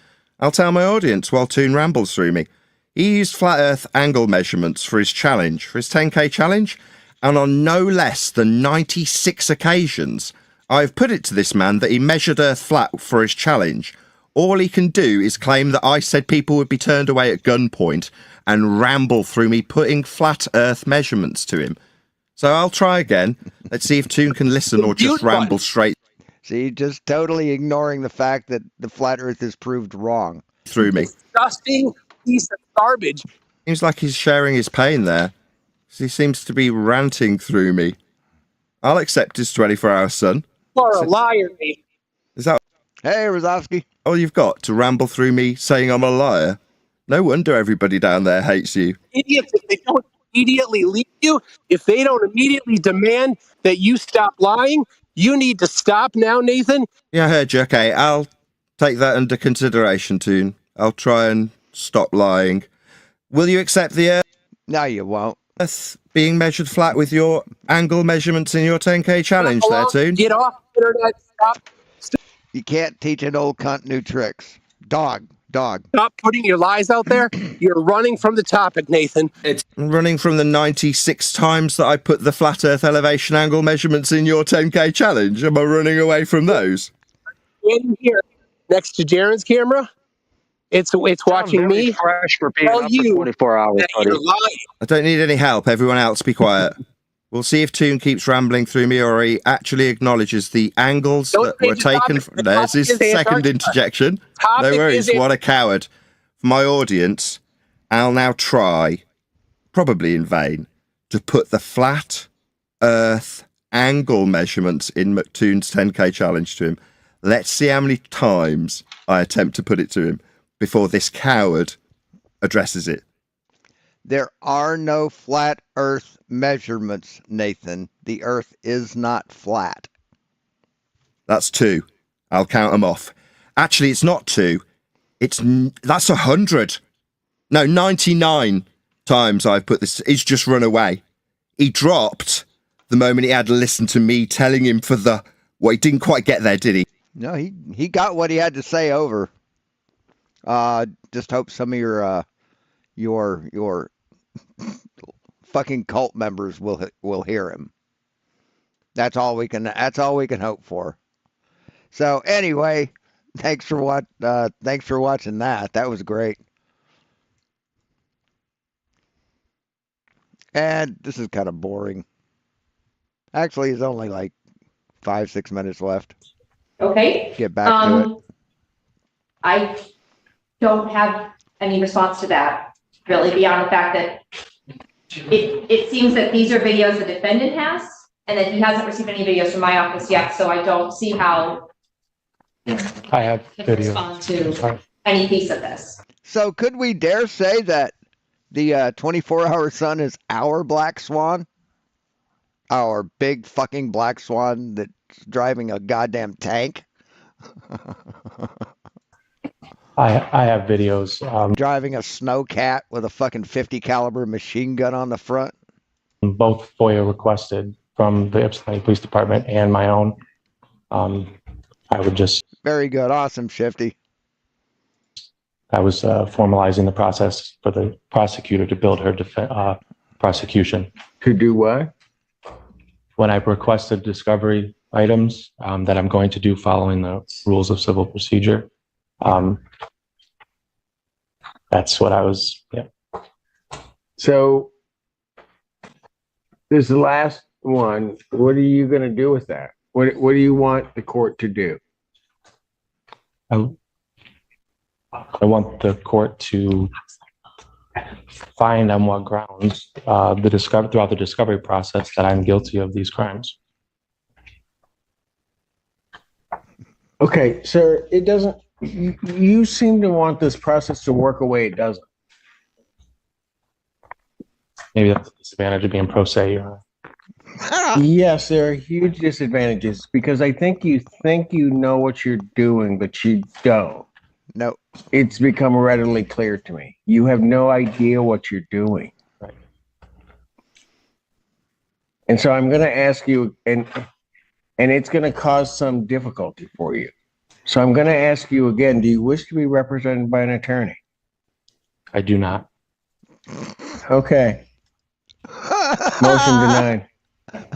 [SPEAKER 9] I'll tell my audience while Toon rambles through me. He used flat Earth angle measurements for his challenge, for his 10K challenge, and on no less than 96 occasions, I've put it to this man that he measured Earth flat for his challenge. All he can do is claim that I said people would be turned away at gunpoint and ramble through me putting flat Earth measurements to him. So I'll try again. Let's see if Toon can listen or just ramble straight
[SPEAKER 1] See, just totally ignoring the fact that the flat Earth is proved wrong.
[SPEAKER 9] through me.
[SPEAKER 10] Disgusting piece of garbage.
[SPEAKER 9] Seems like he's sharing his pain there. He seems to be ranting through me. I'll accept his 24-hour son.
[SPEAKER 10] You are a liar, Nathan.
[SPEAKER 9] Is that
[SPEAKER 1] Hey, Rozovsky.
[SPEAKER 9] all you've got to ramble through me saying I'm a liar? No wonder everybody down there hates you.
[SPEAKER 10] Idiots, if they don't immediately leave you, if they don't immediately demand that you stop lying, you need to stop now, Nathan.
[SPEAKER 9] Yeah, I heard you. Okay, I'll take that under consideration, Toon. I'll try and stop lying. Will you accept the
[SPEAKER 1] No, you won't.
[SPEAKER 9] Earth being measured flat with your angle measurements in your 10K challenge there, Toon?
[SPEAKER 10] Get off the internet.
[SPEAKER 1] You can't teach an old cunt new tricks. Dog.
[SPEAKER 10] Stop putting your lies out there. You're running from the topic, Nathan.
[SPEAKER 9] I'm running from the 96 times that I put the flat Earth elevation angle measurements in your 10K challenge. Am I running away from those?
[SPEAKER 10] In here, next to Jaren's camera, it's watching me.
[SPEAKER 8] Fresh for being
[SPEAKER 10] Tell
[SPEAKER 8] up
[SPEAKER 10] you
[SPEAKER 8] for 24 hours,
[SPEAKER 10] that
[SPEAKER 8] buddy.
[SPEAKER 10] you're lying.
[SPEAKER 9] I don't need any help. Everyone else be quiet. We'll see if Toon keeps rambling through me or he actually acknowledges the angles
[SPEAKER 10] Don't
[SPEAKER 9] that were
[SPEAKER 10] change the topic.
[SPEAKER 9] taken.
[SPEAKER 10] The
[SPEAKER 9] There's
[SPEAKER 10] topic
[SPEAKER 9] his
[SPEAKER 10] is
[SPEAKER 9] second
[SPEAKER 10] Antarctica.
[SPEAKER 9] interjection.
[SPEAKER 10] Topic
[SPEAKER 9] No worries.
[SPEAKER 10] is
[SPEAKER 9] What a coward. For my audience, I'll now try, probably in vain, to put the flat Earth angle measurements in McToon's 10K challenge to him. Let's see how many times I attempt to put it to him before this coward addresses it.
[SPEAKER 1] There are no flat Earth measurements, Nathan. The Earth is not flat.
[SPEAKER 9] That's 2. I'll count them off. Actually, it's not 2. That's 100. No, 99 times I've put this. He's just run away. He dropped the moment he had to listen to me telling him for the. Well, he didn't quite get there, did he?
[SPEAKER 1] No, he got what he had to say over. Just hope some of your fucking cult members will hear him. That's all we can hope for. So anyway, thanks for watching that. That was great. And this is kind of boring. Actually, it's only like 5-6 minutes left.
[SPEAKER 7] Okay.
[SPEAKER 1] Get back to it.
[SPEAKER 7] I don't have any response to that, really, beyond the fact that it seems that these are videos the defendant has, and that he hasn't received any videos from my office yet, so I don't see how
[SPEAKER 5] I have
[SPEAKER 7] he can
[SPEAKER 5] video.
[SPEAKER 7] respond to
[SPEAKER 5] Sorry.
[SPEAKER 7] any piece of this.
[SPEAKER 1] So could we dare say that the 24-hour sun is our black swan? Our big fucking black swan that's driving a goddamn tank?
[SPEAKER 5] I have videos.
[SPEAKER 1] Driving a snowcat with a fucking 50 caliber machine gun on the front?
[SPEAKER 5] Both FOIA requested from the Ypsilanti Police Department and my own. I would just.
[SPEAKER 1] Very good. Awesome, Shifty.
[SPEAKER 5] I was formalizing the process for the prosecutor to build her prosecution.
[SPEAKER 3] To do what?
[SPEAKER 5] When I requested discovery items that I'm going to do following the rules of civil procedure, that's what I was. Yeah.
[SPEAKER 3] So this last one, what are you going to do with that? What do you want the court to do?
[SPEAKER 5] I want the court to find on what grounds throughout the discovery process that I'm guilty of these crimes.
[SPEAKER 3] Okay, sir, it doesn't, you seem to want this process to work away. It doesn't.
[SPEAKER 5] Maybe that's a disadvantage of being pro se, Your Honor.
[SPEAKER 3] Yes, there are huge disadvantages because I think you know what you're doing, but you don't.
[SPEAKER 1] No.
[SPEAKER 3] It's become readily clear to me. You have no idea what you're doing.
[SPEAKER 5] Right.
[SPEAKER 3] And so I'm going to ask you, and it's going to cause some difficulty for you. So I'm going to ask you again, do you wish to be represented by an attorney?
[SPEAKER 5] I do not.
[SPEAKER 3] Okay. Motion denied.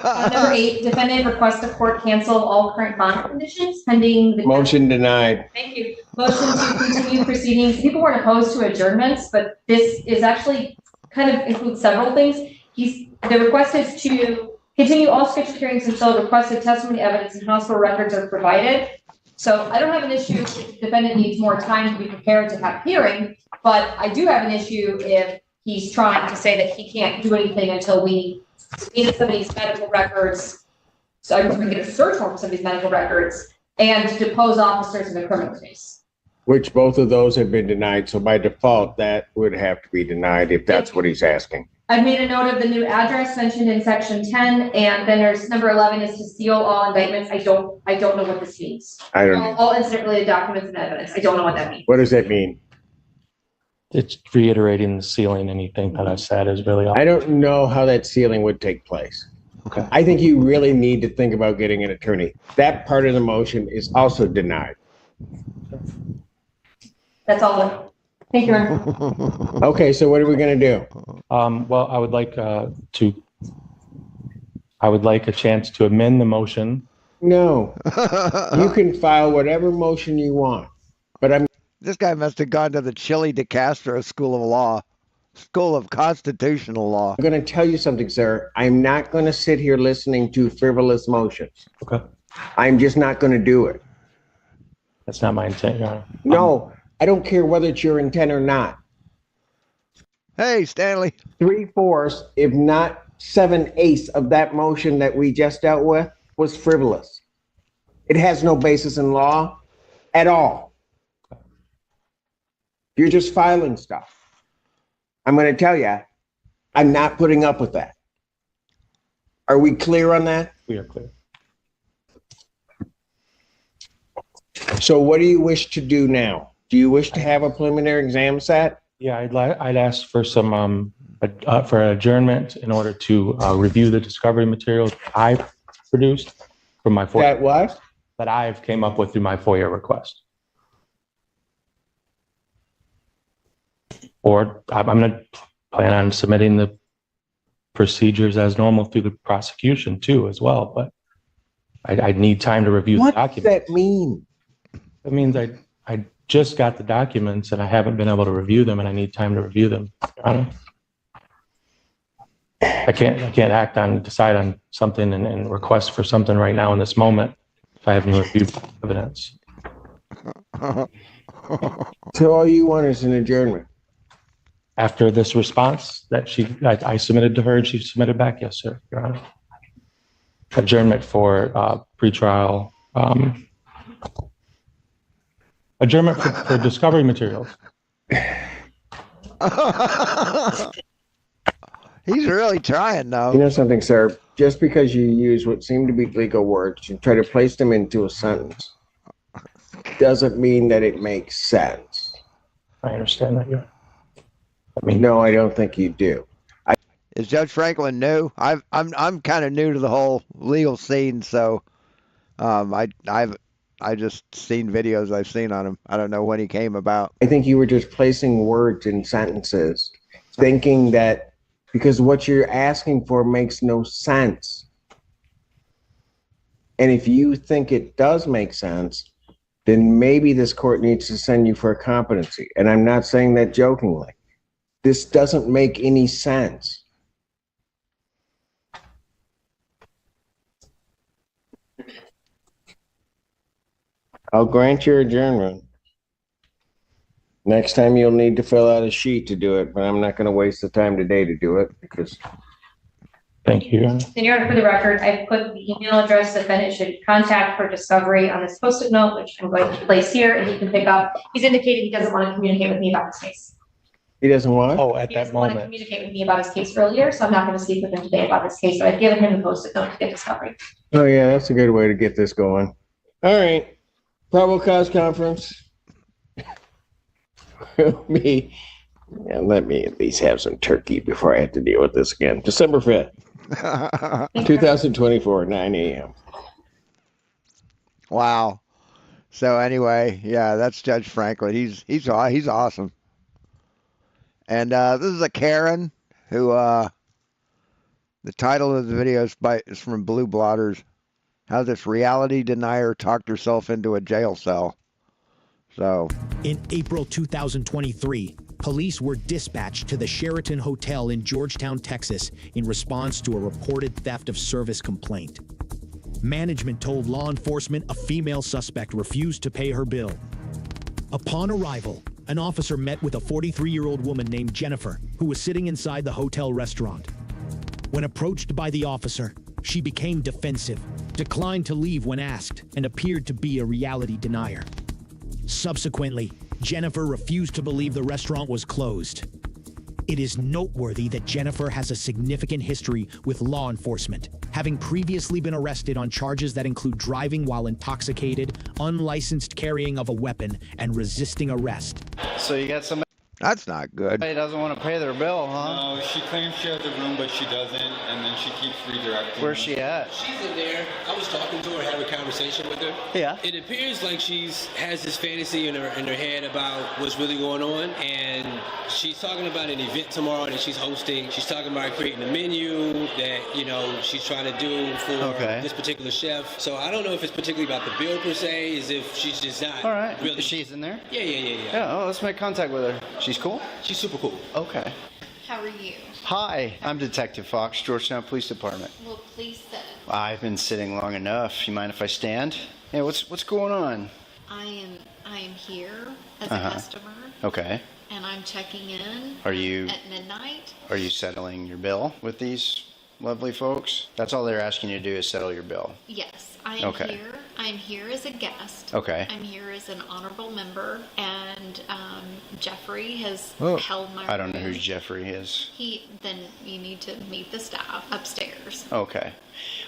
[SPEAKER 7] Number 8, defendant requests the court cancel all current bond conditions pending the.
[SPEAKER 3] Motion denied.
[SPEAKER 7] Thank you. Motion to continue proceedings. People weren't opposed to adjournments, but this is actually kind of includes several things. The request is to Continue all scheduled hearings until requested testimony, evidence, and hospital records are provided. So I don't have an issue if the defendant needs more time to be prepared to have hearing, but I do have an issue if he's trying to say that he can't do anything until we subpoena somebody's medical records. So I'm going to get a search warrant for somebody's medical records and depose officers in a criminal case.
[SPEAKER 3] Which both of those have been denied, so by default, that would have to be denied if that's what he's asking.
[SPEAKER 7] I've made a note of the new address mentioned in section 10, and then there's number 11 is to seal all indictments. I don't know what this means.
[SPEAKER 3] I don't know.
[SPEAKER 7] All incident related documents and evidence. I don't know what that means.
[SPEAKER 3] What does that mean?
[SPEAKER 5] It's reiterating the sealing. Anything that I said is really all.
[SPEAKER 3] I don't know how that sealing would take place.
[SPEAKER 5] Okay.
[SPEAKER 3] I think you really need to think about getting an attorney. That part of the motion is also denied.
[SPEAKER 7] That's all. Thank you, Aaron.
[SPEAKER 3] Okay, so what are we gonna do?
[SPEAKER 5] Well, I would like a chance to amend the motion.
[SPEAKER 3] No, you can file whatever motion you want, but I'm
[SPEAKER 1] This guy must have gone to the Chili de Castro School of Law, School of Constitutional Law.
[SPEAKER 3] gonna tell you something, sir. I'm not gonna sit here listening to frivolous motions.
[SPEAKER 5] Okay.
[SPEAKER 3] I'm just not gonna do it.
[SPEAKER 5] That's not my intent, Your Honor.
[SPEAKER 3] No, I don't care whether it's your intent or not.
[SPEAKER 1] Hey, Stanley.
[SPEAKER 3] 3/4, if not 7/8 of that motion that we just dealt with was frivolous. It has no basis in law at all. You're just filing stuff. I'm going to tell you, I'm not putting up with that. Are we clear on that?
[SPEAKER 5] We are clear.
[SPEAKER 3] So what do you wish to do now? Do you wish to have a preliminary exam set?
[SPEAKER 5] Yeah, I'd ask for some for adjournment in order to review the discovery materials I produced from my FOIA
[SPEAKER 3] That what?
[SPEAKER 5] that I've came up with through my FOIA request. Or I'm going to plan on submitting the procedures as normal through the prosecution too, as well. But I need time to review the
[SPEAKER 3] What does
[SPEAKER 5] documents.
[SPEAKER 3] that mean?
[SPEAKER 5] That means I just got the documents and I haven't been able to review them, and I need time to review them. Your Honor. I can't decide on something and request for something right now in this moment if I haven't reviewed evidence.
[SPEAKER 3] So all you want is an adjournment.
[SPEAKER 5] After this response that I submitted to her and she submitted back, yes, sir, Your Honor. Adjournment for pretrial, adjournment for discovery materials.
[SPEAKER 1] He's really trying,
[SPEAKER 3] You
[SPEAKER 1] though.
[SPEAKER 3] know something, sir? Just because you use what seem to be legal words and try to place them into a sentence doesn't mean that it makes sense.
[SPEAKER 5] I understand that, Your Honor. I mean,
[SPEAKER 3] No, I don't think you do.
[SPEAKER 1] Is Judge Franklin new? I'm kind of new to the whole legal scene, so I just seen videos I've seen on him. I don't know when he came about.
[SPEAKER 3] I think you were just placing words in sentences, thinking that because what you're asking for makes no sense. And if you think it does make sense, then maybe this court needs to send you for a competency. And I'm not saying that jokingly. This doesn't make any sense. I'll grant your adjournment. Next time you'll need to fill out a sheet to do it, but I'm not going to waste the time today to do it because
[SPEAKER 5] thank you, Your Honor.
[SPEAKER 7] In Your Honor, for the record, I put the email address the defendant should contact for discovery on this Post-it note, which I'm going to place here, and he can pick up. He's indicated he doesn't want to communicate with me about this case.
[SPEAKER 3] he doesn't want.
[SPEAKER 5] Oh, at
[SPEAKER 7] He
[SPEAKER 5] that
[SPEAKER 7] doesn't want to
[SPEAKER 5] moment.
[SPEAKER 7] communicate with me about his case earlier, so I'm not going to speak with him today about this case. So I've given him the Post-it note to get discovery.
[SPEAKER 3] Oh yeah, that's a good way to get this going. All right, probable cause conference. Let me at least have some turkey before I have to deal with this again. December 5th, 2024, 9 a.m.
[SPEAKER 1] Wow. So anyway, yeah, that's Judge Franklin. He's awesome. And this is a Karen who the title of the video is from Blue Blotters. How this reality denier talked herself into a jail cell. So
[SPEAKER 12] in April 2023, Police were dispatched to the Sheraton Hotel in Georgetown, Texas, in response to a reported theft of service complaint. Management told law enforcement a female suspect refused to pay her bill. Upon arrival, an officer met with a 43-year-old woman named Jennifer, who was sitting inside the hotel restaurant. When approached by the officer, she became defensive, declined to leave when asked, and appeared to be a reality denier. Subsequently, Jennifer refused to believe the restaurant was closed. It is noteworthy that Jennifer has a significant history with law enforcement, having previously been arrested on charges that include driving while intoxicated, unlicensed carrying of a weapon, and resisting arrest.
[SPEAKER 13] So you got somebody
[SPEAKER 1] That's not good.
[SPEAKER 13] doesn't want to pay their bill, huh?
[SPEAKER 14] No, she claims she has a room, but she doesn't, and then she keeps redirecting.
[SPEAKER 13] Where's she at?
[SPEAKER 15] She's in there. I was talking to her, having a conversation with her.
[SPEAKER 13] Yeah.
[SPEAKER 15] It appears like has this fantasy in her head about what's really going on, and she's talking about an event tomorrow that she's hosting. She's talking about creating a menu that she's trying to do for this particular chef. So I don't know if it's particularly about the bill per se, as if she's just not.
[SPEAKER 13] All right.
[SPEAKER 15] Really.
[SPEAKER 13] She's in there?
[SPEAKER 15] Yeah.
[SPEAKER 13] Yeah, oh, let's make contact with her. She's cool?
[SPEAKER 15] She's super cool.
[SPEAKER 13] Okay.
[SPEAKER 16] How are you?
[SPEAKER 13] Hi, I'm Detective Fox, Georgetown Police Department.
[SPEAKER 16] Well, please sit.
[SPEAKER 13] I've been sitting long enough. You mind if I stand? Yeah, what's going on?
[SPEAKER 16] I am here as a customer.
[SPEAKER 13] Okay.
[SPEAKER 16] And I'm checking in.
[SPEAKER 13] Are you
[SPEAKER 16] at midnight?
[SPEAKER 13] Are you settling your bill with these lovely folks? That's all they're asking you to do is settle your bill.
[SPEAKER 16] Yes, I am here. I'm here as a guest.
[SPEAKER 13] Okay.
[SPEAKER 16] I'm here as an honorable member, and Jeffrey has
[SPEAKER 13] Oh.
[SPEAKER 16] held my.
[SPEAKER 13] I don't know who Jeffrey is.
[SPEAKER 16] Then you need to meet the staff upstairs.
[SPEAKER 13] Okay.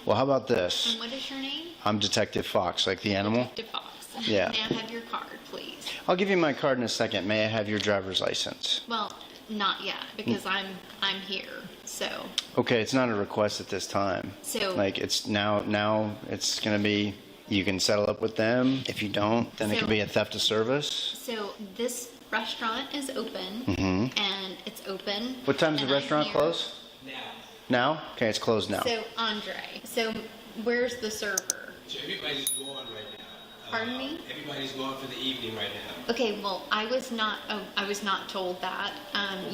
[SPEAKER 13] Well, how about this?
[SPEAKER 16] And what is your name?
[SPEAKER 13] I'm Detective Fox, like the animal.
[SPEAKER 16] Detective Fox.
[SPEAKER 13] Yeah.
[SPEAKER 16] May I have your card, please?
[SPEAKER 13] I'll give you my card in a second. May I have your driver's license?
[SPEAKER 16] Well, not yet, because I'm here. So.
[SPEAKER 13] Okay, it's not a request at this time.
[SPEAKER 16] So.
[SPEAKER 13] Like it's now it's gonna be. You can settle up with them. If you don't, then it could be a theft of service.
[SPEAKER 16] So this restaurant is open, and it's open.
[SPEAKER 13] What time does the restaurant close? Now? Okay, it's closed now.
[SPEAKER 16] So Andre, where's the server?
[SPEAKER 15] So everybody's gone right now.
[SPEAKER 16] Pardon me?
[SPEAKER 15] Everybody's gone for the evening right now.
[SPEAKER 16] Okay, well, I was not told that.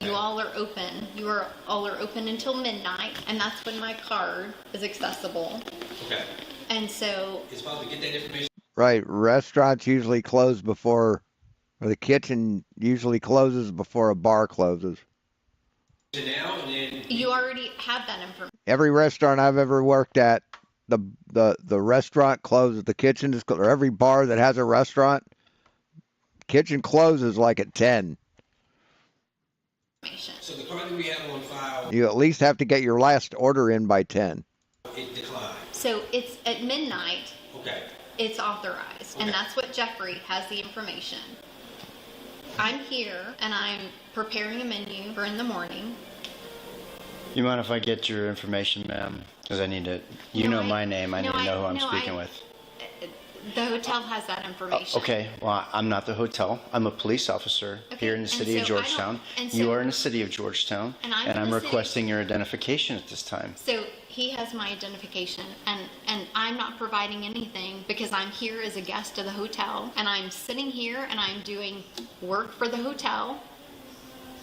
[SPEAKER 16] You all are open. All are open until midnight, and that's when my card is accessible.
[SPEAKER 15] Okay.
[SPEAKER 16] And so.
[SPEAKER 15] It's supposed to get that information.
[SPEAKER 1] Right. Restaurants usually close before, or the kitchen usually closes before a bar closes.
[SPEAKER 15] Now and then.
[SPEAKER 16] You already have that information.
[SPEAKER 1] Every restaurant I've ever worked at, the restaurant closes, the kitchen is, or every bar that has a restaurant, kitchen closes like at 10.
[SPEAKER 15] So the card that we have on file.
[SPEAKER 1] You at least have to get your last order in by 10.
[SPEAKER 15] It declined.
[SPEAKER 16] So it's at midnight.
[SPEAKER 15] Okay.
[SPEAKER 16] It's authorized, and that's what Jeffrey has the information. I'm here, and I'm preparing a menu for in the morning.
[SPEAKER 13] You mind if I get your information, ma'am? Because I need to. You know my name. I need to know who I'm speaking with.
[SPEAKER 16] The hotel has that information.
[SPEAKER 13] Okay. Well, I'm not the hotel. I'm a police officer here in the city of Georgetown. You are in the city of Georgetown, and I'm requesting your identification at this time.
[SPEAKER 16] So he has my identification, and I'm not providing anything because I'm here as a guest of the hotel, and I'm sitting here and I'm doing work for the hotel.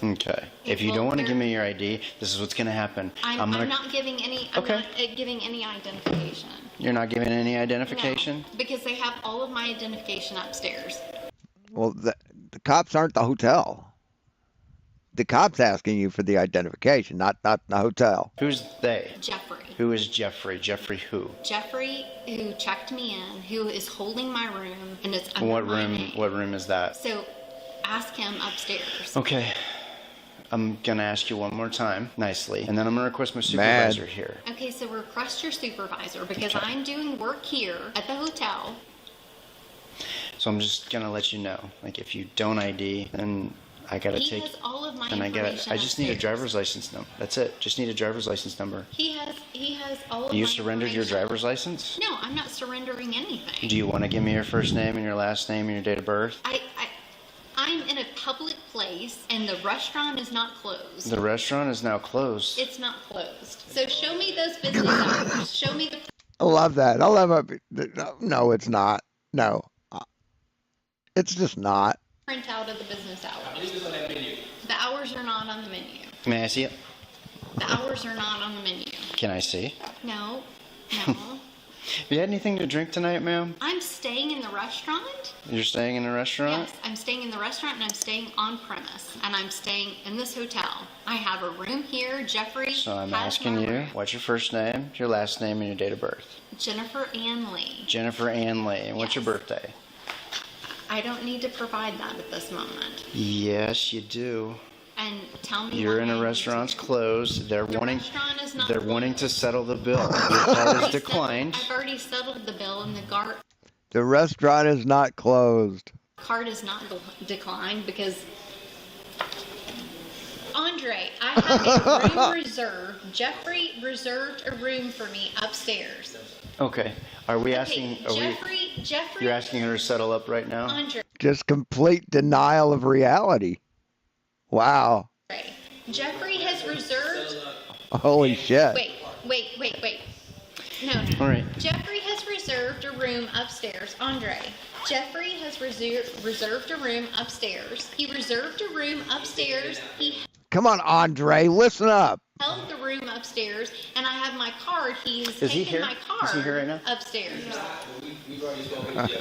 [SPEAKER 13] Okay. If you don't want to give me your ID, this is what's going to happen.
[SPEAKER 16] I'm not giving any. I'm not giving any identification.
[SPEAKER 13] You're not giving any identification?
[SPEAKER 16] No, because they have all of my identification upstairs.
[SPEAKER 1] Well, the cops aren't the hotel. The cops asking you for the identification, not the hotel.
[SPEAKER 13] Who's they?
[SPEAKER 16] Jeffrey.
[SPEAKER 13] Who is Jeffrey? Jeffrey who?
[SPEAKER 16] Jeffrey, who checked me in, who is holding my room, and it's under
[SPEAKER 13] What
[SPEAKER 16] my
[SPEAKER 13] room?
[SPEAKER 16] name.
[SPEAKER 13] What room is that?
[SPEAKER 16] So, ask him upstairs.
[SPEAKER 13] Okay. I'm gonna ask you one more time, nicely, and then I'm gonna request my supervisor here.
[SPEAKER 16] Okay, so request your supervisor because
[SPEAKER 13] Okay.
[SPEAKER 16] I'm doing work here at the hotel.
[SPEAKER 13] So I'm just gonna let you know, like, if you don't ID, then I gotta
[SPEAKER 16] He
[SPEAKER 13] take.
[SPEAKER 16] has all of my
[SPEAKER 13] Then
[SPEAKER 16] information.
[SPEAKER 13] I just need a
[SPEAKER 16] upstairs.
[SPEAKER 13] driver's license number. That's it. Just need a driver's license number.
[SPEAKER 16] He has all of
[SPEAKER 13] You
[SPEAKER 16] my
[SPEAKER 13] surrendered your
[SPEAKER 16] information.
[SPEAKER 13] driver's license?
[SPEAKER 16] No, I'm not surrendering anything.
[SPEAKER 13] Do you want to give me your first name and your last name and your date of birth?
[SPEAKER 16] I'm in a public place and the restaurant is not closed.
[SPEAKER 13] The restaurant is now closed.
[SPEAKER 16] It's not closed. So show me those business hours. Show me the
[SPEAKER 1] I love that. I love it. No, it's not. No. It's just not.
[SPEAKER 16] printout of the business hours.
[SPEAKER 15] I believe it's on that menu.
[SPEAKER 16] The hours are not on the menu.
[SPEAKER 13] May I see it?
[SPEAKER 16] The hours are not on the menu.
[SPEAKER 13] Can I see?
[SPEAKER 16] No.
[SPEAKER 13] Have you had anything to drink tonight, ma'am?
[SPEAKER 16] I'm staying in the restaurant.
[SPEAKER 13] You're staying in a restaurant?
[SPEAKER 16] Yes, I'm staying in the restaurant and I'm staying on premise. And I'm staying in this hotel. I have a room here. Jeffrey
[SPEAKER 13] So I'm
[SPEAKER 16] has
[SPEAKER 13] asking
[SPEAKER 16] my
[SPEAKER 13] you,
[SPEAKER 16] room.
[SPEAKER 13] what's your first name, your last name, and your date of birth?
[SPEAKER 16] Jennifer Ann Lee.
[SPEAKER 13] Jennifer Ann Lee. And what's your
[SPEAKER 16] Yes.
[SPEAKER 13] birthday?
[SPEAKER 16] I don't need to provide that at this moment.
[SPEAKER 13] Yes, you do.
[SPEAKER 16] And tell me
[SPEAKER 13] You're
[SPEAKER 16] why
[SPEAKER 13] in
[SPEAKER 16] I
[SPEAKER 13] a
[SPEAKER 16] need
[SPEAKER 13] restaurant's
[SPEAKER 16] to.
[SPEAKER 13] closed. They're wanting
[SPEAKER 16] restaurant is not
[SPEAKER 13] they're
[SPEAKER 16] closed.
[SPEAKER 13] wanting to settle the bill. Your card is declined.
[SPEAKER 16] I've already settled the bill and the
[SPEAKER 1] The restaurant is not closed.
[SPEAKER 16] card is not declined because Andre, I have a room reserved. Jeffrey reserved a room for me upstairs.
[SPEAKER 13] Okay. Are we asking
[SPEAKER 16] Jeffrey,
[SPEAKER 13] you're asking her to settle up right now?
[SPEAKER 16] Andre,
[SPEAKER 1] Just complete denial of reality. Wow.
[SPEAKER 16] Jeffrey has reserved.
[SPEAKER 1] Holy shit.
[SPEAKER 16] Wait. No.
[SPEAKER 13] All right.
[SPEAKER 16] Jeffrey has reserved a room upstairs. Andre, Jeffrey has reserved a room upstairs. He reserved a room upstairs. He
[SPEAKER 1] Come on, Andre, listen up.
[SPEAKER 16] held the room upstairs, and I have my card. He's
[SPEAKER 13] Is he
[SPEAKER 16] taken
[SPEAKER 13] here?
[SPEAKER 16] my card
[SPEAKER 13] Is he here right now?
[SPEAKER 16] upstairs.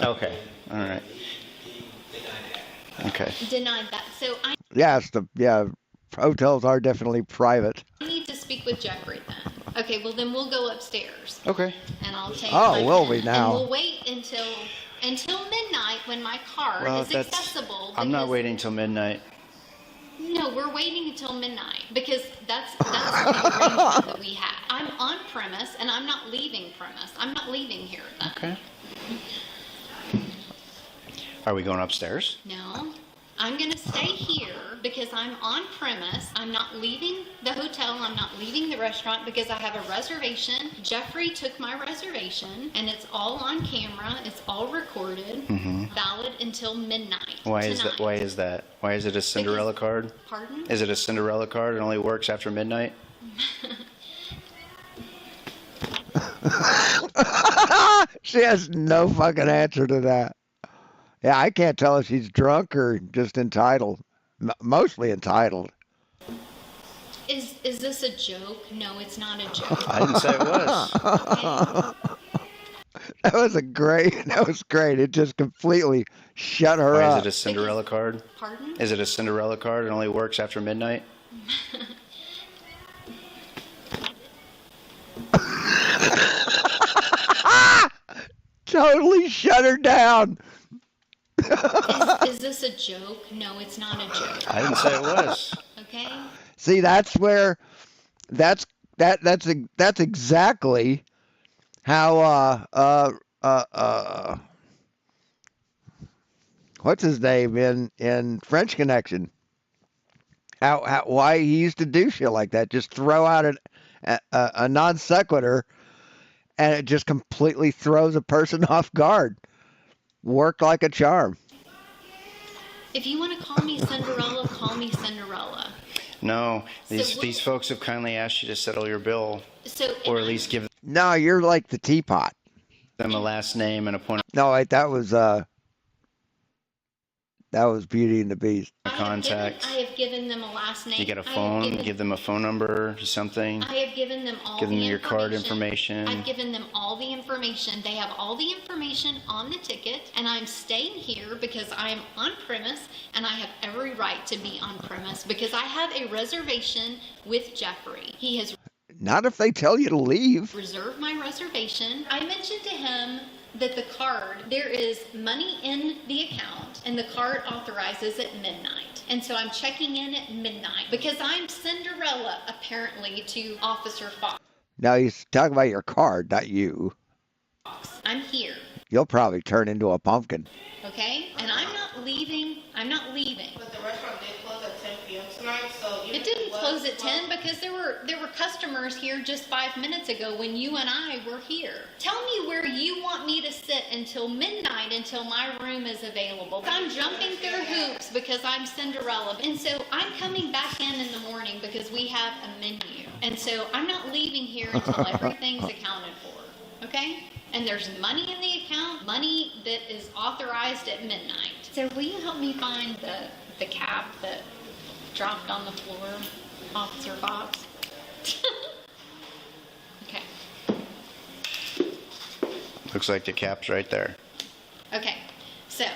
[SPEAKER 13] Okay. All right. Okay.
[SPEAKER 16] Denied that. So I
[SPEAKER 1] Yes, hotels are definitely private.
[SPEAKER 16] need to speak with Jeffrey then. Okay, well then we'll go upstairs.
[SPEAKER 13] Okay.
[SPEAKER 16] And I'll take
[SPEAKER 1] Oh,
[SPEAKER 16] my
[SPEAKER 1] will
[SPEAKER 16] pen,
[SPEAKER 1] we now?
[SPEAKER 16] And we'll wait until midnight when my card
[SPEAKER 13] Well,
[SPEAKER 16] is
[SPEAKER 13] that's
[SPEAKER 16] accessible.
[SPEAKER 13] I'm not
[SPEAKER 16] because-
[SPEAKER 13] waiting till midnight.
[SPEAKER 16] No, we're waiting until midnight because that's the arrangement that we have. I'm on premise and I'm not leaving premise. I'm not leaving here then.
[SPEAKER 13] Okay. Are we going upstairs?
[SPEAKER 16] No, I'm gonna stay here because I'm on premise. I'm not leaving the hotel. I'm not leaving the restaurant because I have a reservation. Jeffrey took my reservation and it's all on camera. It's all recorded. Valid until midnight.
[SPEAKER 13] Why is that?
[SPEAKER 16] tonight.
[SPEAKER 13] Why is that? Why is it a Cinderella card?
[SPEAKER 16] Pardon?
[SPEAKER 13] Is it a Cinderella card? It only works after midnight?
[SPEAKER 1] She has no fucking answer to that. Yeah, I can't tell if she's drunk or just entitled. Mostly entitled.
[SPEAKER 16] Is this a joke? No, it's not a joke.
[SPEAKER 13] I didn't say it was.
[SPEAKER 1] That was great. It just completely shut her
[SPEAKER 13] Why
[SPEAKER 1] up.
[SPEAKER 13] is it a Cinderella card?
[SPEAKER 16] Pardon?
[SPEAKER 13] Is it a Cinderella card? It only works after midnight?
[SPEAKER 1] Totally shut her down.
[SPEAKER 16] Is this a joke? No, it's not a joke.
[SPEAKER 13] I didn't say it was.
[SPEAKER 16] Okay?
[SPEAKER 1] See, that's where that's exactly how what's his name in French Connection? Why he used to do shit like that? Just throw out a non sequitur, and it just completely throws a person off guard. Worked like a charm.
[SPEAKER 16] If you want to call me Cinderella, call me Cinderella.
[SPEAKER 13] No,
[SPEAKER 16] So
[SPEAKER 13] these folks have kindly asked you to settle your bill,
[SPEAKER 16] So
[SPEAKER 13] or at least give
[SPEAKER 1] No, you're like the teapot.
[SPEAKER 13] them a last name and a point
[SPEAKER 1] No, wait, that was Beauty and the Beast.
[SPEAKER 13] of contact.
[SPEAKER 16] I have given them a last name.
[SPEAKER 13] You get a
[SPEAKER 16] I have
[SPEAKER 13] phone,
[SPEAKER 16] given-
[SPEAKER 13] give them a phone number or something.
[SPEAKER 16] I have given them all
[SPEAKER 13] Give them
[SPEAKER 16] the
[SPEAKER 13] your card information.
[SPEAKER 16] I've given them all the information. They have all the information on the ticket, and I'm staying here because I am on premise, and I have every right to be on premise because I have a reservation with Jeffrey. He has
[SPEAKER 1] Not if they tell you to leave.
[SPEAKER 16] reserved my reservation. I mentioned to him that the card, there is money in the account, and the card authorizes at midnight. And so I'm checking in at midnight because I'm Cinderella, apparently, to Officer Fox.
[SPEAKER 1] Now he's talking about your card, not you.
[SPEAKER 16] I'm here,
[SPEAKER 1] You'll probably turn into a pumpkin.
[SPEAKER 16] okay? And I'm not leaving. I'm not leaving.
[SPEAKER 17] But the restaurant did close at 10 p.m. tonight, so
[SPEAKER 16] It didn't close at 10 because there were customers here just 5 minutes ago when you and I were here. Tell me where you want me to sit until midnight until my room is available. I'm jumping through hoops because I'm Cinderella. And so I'm coming back in the morning because we have a menu. And so I'm not leaving here until everything's accounted for. Okay? And there's money in the account, money that is authorized at midnight. So will you help me find the cap that dropped on the floor, Officer Fox. Okay.
[SPEAKER 13] Looks like the cap's right there.
[SPEAKER 16] Okay. So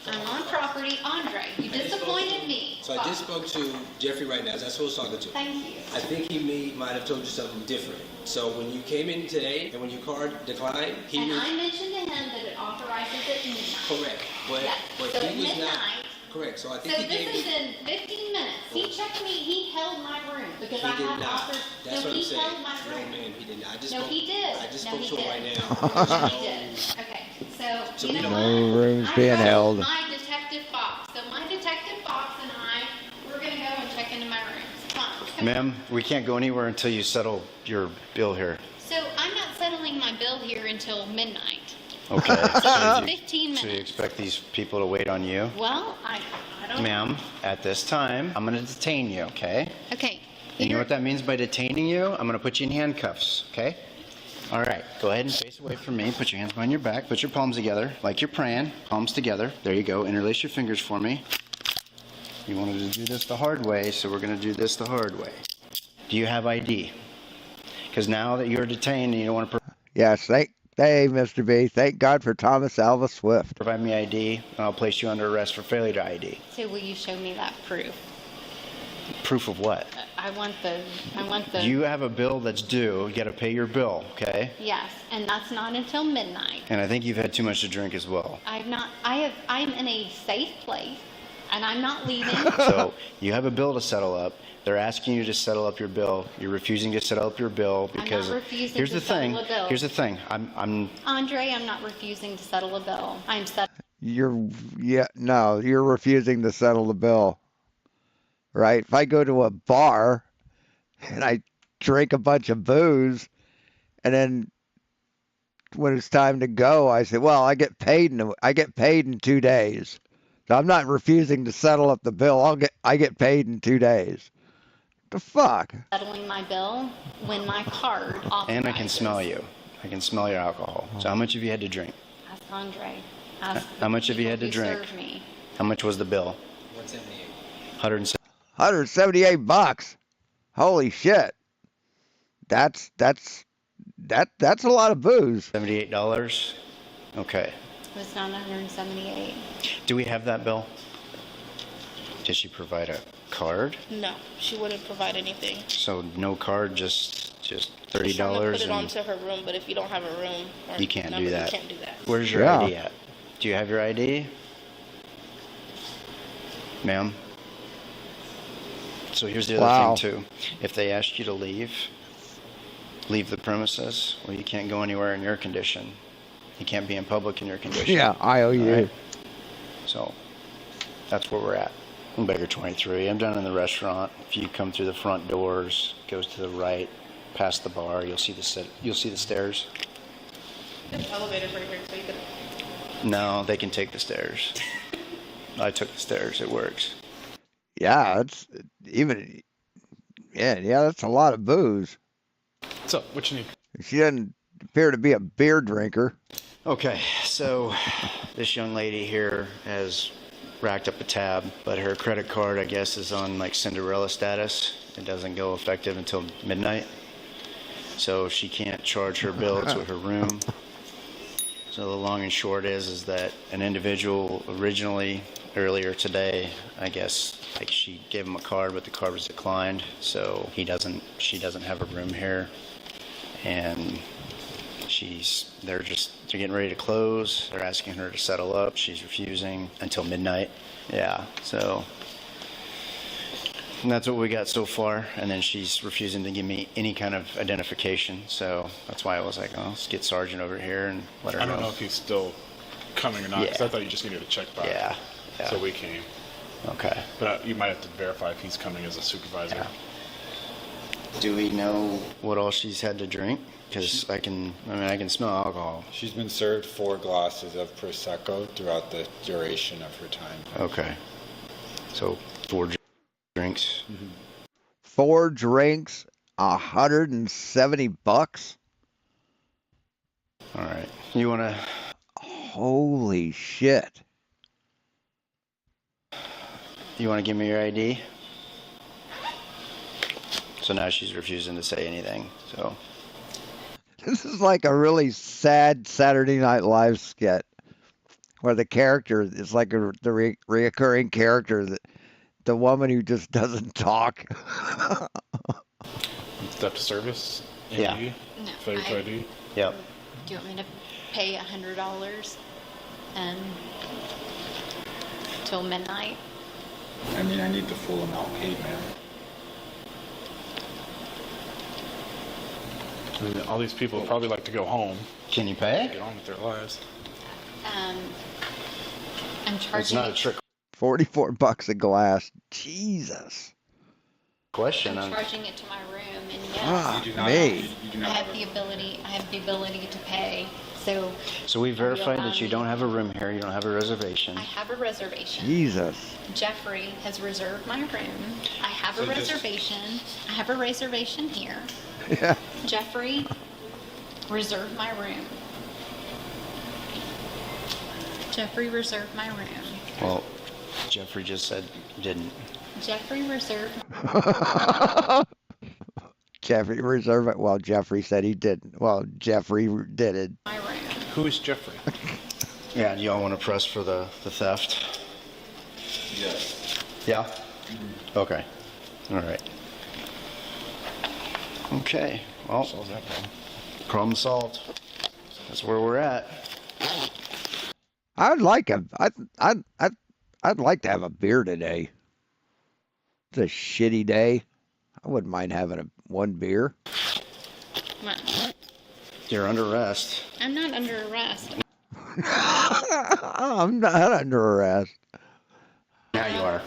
[SPEAKER 16] I'm on property. Andre, you disappointed me.
[SPEAKER 15] So I just spoke to Jeffrey right now. That's who I was talking to.
[SPEAKER 16] Thank you.
[SPEAKER 15] I think he might have told you something different. So when you came in today and when your card declined,
[SPEAKER 16] And I mentioned to him that it authorizes it in midnight.
[SPEAKER 15] correct. But
[SPEAKER 16] Yes.
[SPEAKER 15] but
[SPEAKER 16] So at
[SPEAKER 15] he was not
[SPEAKER 16] midnight.
[SPEAKER 15] correct. So I think
[SPEAKER 16] So
[SPEAKER 15] he
[SPEAKER 16] this
[SPEAKER 15] gave
[SPEAKER 16] is
[SPEAKER 15] you.
[SPEAKER 16] in 15 minutes. He checked me. He held my room because I
[SPEAKER 15] He did
[SPEAKER 16] have
[SPEAKER 15] not.
[SPEAKER 16] offers.
[SPEAKER 15] That's
[SPEAKER 16] No,
[SPEAKER 15] what I'm
[SPEAKER 16] he
[SPEAKER 15] saying.
[SPEAKER 16] held my
[SPEAKER 15] No,
[SPEAKER 16] room.
[SPEAKER 15] ma'am, he did not. I just
[SPEAKER 16] No,
[SPEAKER 15] spoke,
[SPEAKER 16] he did.
[SPEAKER 15] I just
[SPEAKER 16] No,
[SPEAKER 15] spoke
[SPEAKER 16] he
[SPEAKER 15] to him
[SPEAKER 16] did.
[SPEAKER 15] right now.
[SPEAKER 16] No, he did. Okay. So,
[SPEAKER 15] So
[SPEAKER 16] you
[SPEAKER 15] we
[SPEAKER 16] know
[SPEAKER 15] don't-
[SPEAKER 16] what?
[SPEAKER 1] No rooms
[SPEAKER 16] I
[SPEAKER 1] being
[SPEAKER 16] called
[SPEAKER 1] held.
[SPEAKER 16] My detective Fox. So my detective Fox and I, we're gonna go and check into my rooms. Come on. Come
[SPEAKER 13] Ma'am, we can't go anywhere until you settle your bill here.
[SPEAKER 16] So I'm not settling my bill here until midnight.
[SPEAKER 13] Okay.
[SPEAKER 16] So 15
[SPEAKER 13] So you
[SPEAKER 16] minutes.
[SPEAKER 13] expect these people to wait on you?
[SPEAKER 16] Well, I don't.
[SPEAKER 13] Ma'am, at this time, I'm going to detain you, okay?
[SPEAKER 16] Okay.
[SPEAKER 13] And you know what that means by detaining you? I'm going to put you in handcuffs, okay? All right, go ahead and face away from me. Put your hands behind your back. Put your palms together, like you're praying. Palms together. There you go. Interlace your fingers for me. You wanted to do this the hard way, so we're going to do this the hard way. Do you have ID? Because now that you're detained and you don't want to
[SPEAKER 1] Yes, hey, Mr. B. Thank God for Thomas Alva Swift.
[SPEAKER 13] provide me ID, and I'll place you under arrest for failure to ID.
[SPEAKER 16] So will you show me that proof?
[SPEAKER 13] Proof of what?
[SPEAKER 16] I want the.
[SPEAKER 13] You have a bill that's due. You got to pay your bill, okay?
[SPEAKER 16] Yes, and that's not until midnight.
[SPEAKER 13] And I think you've had too much to drink as well.
[SPEAKER 16] I'm in a safe place, and I'm not leaving.
[SPEAKER 13] So you have a bill to settle up. They're asking you to settle up your bill. You're refusing to settle up your bill because
[SPEAKER 16] refusing
[SPEAKER 13] here's
[SPEAKER 16] to
[SPEAKER 13] the thing.
[SPEAKER 16] settle a bill.
[SPEAKER 13] Here's the thing. I'm
[SPEAKER 16] Andre, I'm not refusing to settle a bill.
[SPEAKER 1] You're refusing to settle the bill. Right? If I go to a bar and I drink a bunch of booze and then when it's time to go, I say, well, I get paid in 2 days. So I'm not refusing to settle up the bill. I get paid in 2 days. The fuck?
[SPEAKER 16] Settling my bill when my card authorizes.
[SPEAKER 13] and I can smell you. I can smell your alcohol. So how much have you had to drink?
[SPEAKER 16] Ask Andre. Ask
[SPEAKER 13] How much have you
[SPEAKER 16] the
[SPEAKER 13] had to
[SPEAKER 16] people who
[SPEAKER 13] drink?
[SPEAKER 16] serve me.
[SPEAKER 13] How much was the bill?
[SPEAKER 15] 178.
[SPEAKER 1] $178. Holy shit. That's a lot of booze.
[SPEAKER 13] $78. Okay.
[SPEAKER 16] It was not 178.
[SPEAKER 13] Do we have that bill? Did she provide a card?
[SPEAKER 17] No, she wouldn't provide anything.
[SPEAKER 13] So no card, just
[SPEAKER 17] She's trying to
[SPEAKER 13] $30
[SPEAKER 17] put it
[SPEAKER 13] and
[SPEAKER 17] onto her room, but if you don't have a room or
[SPEAKER 13] you can't
[SPEAKER 17] number,
[SPEAKER 13] do that.
[SPEAKER 17] You can't do that.
[SPEAKER 13] Where's your
[SPEAKER 1] Yeah.
[SPEAKER 13] ID at? Do you have your ID? Ma'am? So here's the
[SPEAKER 1] Wow.
[SPEAKER 13] other thing too. If they ask you to leave the premises, well, you can't go anywhere in your condition. You can't be in public in your condition.
[SPEAKER 1] Yeah, IOU.
[SPEAKER 13] All right? So that's where we're at. I'm Beggar 23. I'm down in the restaurant. If you come through the front doors, goes to the right, past the bar, you'll see the stairs.
[SPEAKER 17] There's elevators right here, so you could.
[SPEAKER 13] No, they can take the stairs. I took the stairs. It works.
[SPEAKER 1] Yeah, that's that's a lot of booze.
[SPEAKER 14] What's up? What you need?
[SPEAKER 1] She doesn't appear to be a beer drinker.
[SPEAKER 13] Okay, so this young lady here has racked up a tab, but her credit card, I guess, is on like Cinderella status. It doesn't go effective until midnight. So she can't charge her bill to her room. So the long and short is that an individual originally earlier today, I guess, like she gave him a card, but the card was declined. So she doesn't have a room here. And they're getting ready to close. They're asking her to settle up. She's refusing until midnight. Yeah, so and that's what we got so far. And then she's refusing to give me any kind of identification. So that's why I was like, oh, let's get Sergeant over here and let her know.
[SPEAKER 14] I don't know if he's still coming or not, because I thought you just needed a check back.
[SPEAKER 13] Yeah.
[SPEAKER 14] So we came.
[SPEAKER 13] Okay.
[SPEAKER 14] But you might have to verify if he's coming as a supervisor.
[SPEAKER 13] Yeah. Do we know what all she's had to drink? Because I can smell alcohol.
[SPEAKER 14] She's been served 4 glasses of Prosecco throughout the duration of her time.
[SPEAKER 13] Okay. So 4 drinks.
[SPEAKER 14] Mm-hmm.
[SPEAKER 1] 4 drinks, $170.
[SPEAKER 13] All right. You want to...
[SPEAKER 1] Holy shit.
[SPEAKER 13] You want to give me your ID? So now she's refusing to say anything. So
[SPEAKER 1] This is like a really sad Saturday Night Live skit where the character is like the reoccurring character, that the woman who just doesn't talk.
[SPEAKER 18] Theft of service?
[SPEAKER 13] Yeah.
[SPEAKER 18] ID?
[SPEAKER 16] No,
[SPEAKER 18] Failure to ID?
[SPEAKER 13] Yep.
[SPEAKER 16] Do you want me to pay $100 and till midnight?
[SPEAKER 14] I mean, I need the full amount paid, man.
[SPEAKER 18] I mean, all these people probably like to go home.
[SPEAKER 13] Can you pay?
[SPEAKER 18] Get on with their lives.
[SPEAKER 16] I'm
[SPEAKER 13] It's
[SPEAKER 16] charging
[SPEAKER 13] not a
[SPEAKER 16] it.
[SPEAKER 13] trick
[SPEAKER 1] $44 a glass. Jesus.
[SPEAKER 13] question.
[SPEAKER 16] I'm charging it to my room, and yes,
[SPEAKER 1] Ah,
[SPEAKER 14] You do not
[SPEAKER 1] me.
[SPEAKER 14] you do
[SPEAKER 16] I
[SPEAKER 14] not
[SPEAKER 16] have
[SPEAKER 14] have
[SPEAKER 16] the ability. I have the ability to pay. So
[SPEAKER 13] So we verified that you don't have a room here. You don't have a reservation.
[SPEAKER 16] I have a reservation.
[SPEAKER 1] Jesus.
[SPEAKER 16] Jeffrey has reserved my room. I have a
[SPEAKER 14] So just-
[SPEAKER 16] reservation. I have a reservation here.
[SPEAKER 1] Yeah.
[SPEAKER 16] Jeffrey reserved my room. Jeffrey reserved my room.
[SPEAKER 13] Well, Jeffrey just said didn't.
[SPEAKER 16] Jeffrey reserved.
[SPEAKER 1] Jeffrey reserved it. Well, Jeffrey said he didn't. Well, Jeffrey did it.
[SPEAKER 16] my room.
[SPEAKER 18] Who is Jeffrey?
[SPEAKER 13] Yeah, do y'all want to press for the theft?
[SPEAKER 14] Yes.
[SPEAKER 13] Yeah? Okay. All right. Okay, well,
[SPEAKER 18] Solves that problem.
[SPEAKER 13] problem solved. That's where we're at.
[SPEAKER 1] I'd like I'd like to have a beer today. It's a shitty day. I wouldn't mind having one beer.
[SPEAKER 16] What?
[SPEAKER 13] You're under arrest.
[SPEAKER 16] I'm not under arrest.
[SPEAKER 1] I'm not under arrest.
[SPEAKER 13] Now you are.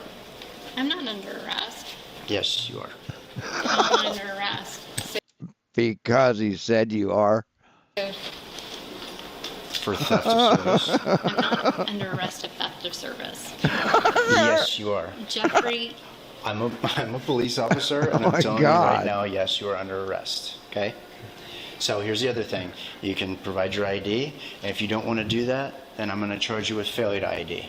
[SPEAKER 16] I'm not under arrest.
[SPEAKER 13] Yes, you are.
[SPEAKER 16] I'm not under arrest.
[SPEAKER 1] Because he said you are.
[SPEAKER 16] So
[SPEAKER 13] For theft of service.
[SPEAKER 16] I'm not under arrest of theft of service.
[SPEAKER 13] Yes, you are.
[SPEAKER 16] Jeffrey,
[SPEAKER 13] I'm a police officer, and
[SPEAKER 1] Oh
[SPEAKER 13] I'm
[SPEAKER 1] my
[SPEAKER 13] telling you right
[SPEAKER 1] God.
[SPEAKER 13] now, yes, you are under arrest. Okay? So here's the other thing. You can provide your ID, and if you don't want to do that, then I'm going to charge you with failure to ID.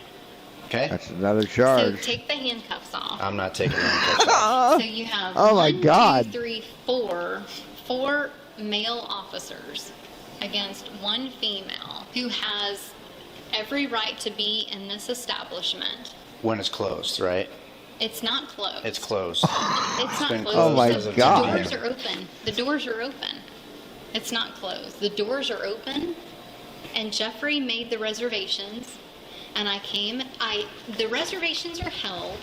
[SPEAKER 13] Okay?
[SPEAKER 1] That's another
[SPEAKER 16] so
[SPEAKER 1] charge.
[SPEAKER 16] take the handcuffs off.
[SPEAKER 13] I'm not taking the handcuffs off.
[SPEAKER 16] So you have
[SPEAKER 1] Oh my
[SPEAKER 16] 1, 2,
[SPEAKER 1] God.
[SPEAKER 16] 3, 4 male officers against one female who has every right to be in this establishment.
[SPEAKER 13] When it's closed, right?
[SPEAKER 16] It's not closed.
[SPEAKER 13] It's closed.
[SPEAKER 16] It's not
[SPEAKER 13] been
[SPEAKER 16] closed.
[SPEAKER 1] Oh my
[SPEAKER 13] as of
[SPEAKER 1] God.
[SPEAKER 16] The
[SPEAKER 13] today.
[SPEAKER 16] doors are open. The doors are open. It's not closed. The doors are open. And Jeffrey made the reservations. And I came. The reservations are held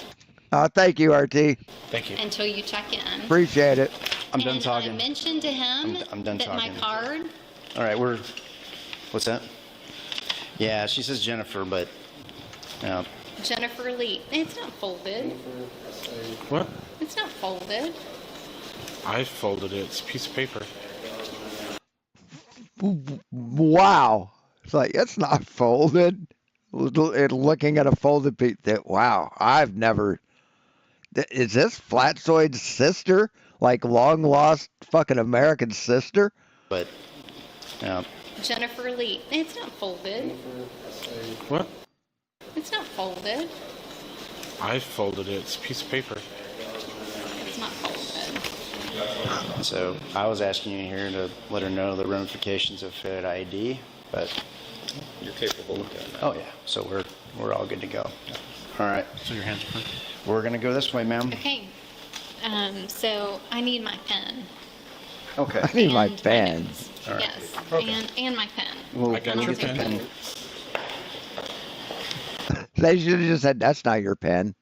[SPEAKER 1] Thank you, RT.
[SPEAKER 18] Thank you.
[SPEAKER 16] until you check in.
[SPEAKER 1] Appreciate it.
[SPEAKER 13] I'm done
[SPEAKER 16] And
[SPEAKER 13] talking.
[SPEAKER 16] I mentioned to him
[SPEAKER 13] I'm done
[SPEAKER 16] that
[SPEAKER 13] talking.
[SPEAKER 16] my card.
[SPEAKER 13] All right, what's that? Yeah, she says Jennifer, but
[SPEAKER 16] Jennifer Lee. It's not folded.
[SPEAKER 18] What?
[SPEAKER 16] It's not folded.
[SPEAKER 18] I folded it. It's a piece of paper.
[SPEAKER 1] Wow. It's like, it's not folded. Looking at a folded piece. Wow. I've never. Is this Flatzoid's sister? Like long lost fucking American sister?
[SPEAKER 13] but yeah.
[SPEAKER 16] Jennifer Lee. It's not folded.
[SPEAKER 18] What?
[SPEAKER 16] It's not folded.
[SPEAKER 18] I folded it. It's a piece of paper.
[SPEAKER 16] It's not folded.
[SPEAKER 13] So I was asking you here to let her know the ramifications of failure to ID, but
[SPEAKER 14] You're capable of doing that.
[SPEAKER 13] oh yeah, so we're all good to go. All right,
[SPEAKER 18] So your hands are free.
[SPEAKER 13] we're gonna go this way, ma'am.
[SPEAKER 16] Okay. So I need my pen.
[SPEAKER 13] Okay.
[SPEAKER 1] I need my
[SPEAKER 16] And
[SPEAKER 1] pen.
[SPEAKER 16] notes.
[SPEAKER 13] All right.
[SPEAKER 16] Yes.
[SPEAKER 13] Okay.
[SPEAKER 16] And my pen.
[SPEAKER 13] We'll,
[SPEAKER 18] I got
[SPEAKER 13] we'll
[SPEAKER 18] your
[SPEAKER 13] get the
[SPEAKER 18] pen.
[SPEAKER 13] pen.
[SPEAKER 1] They should have just said, that's not your pen.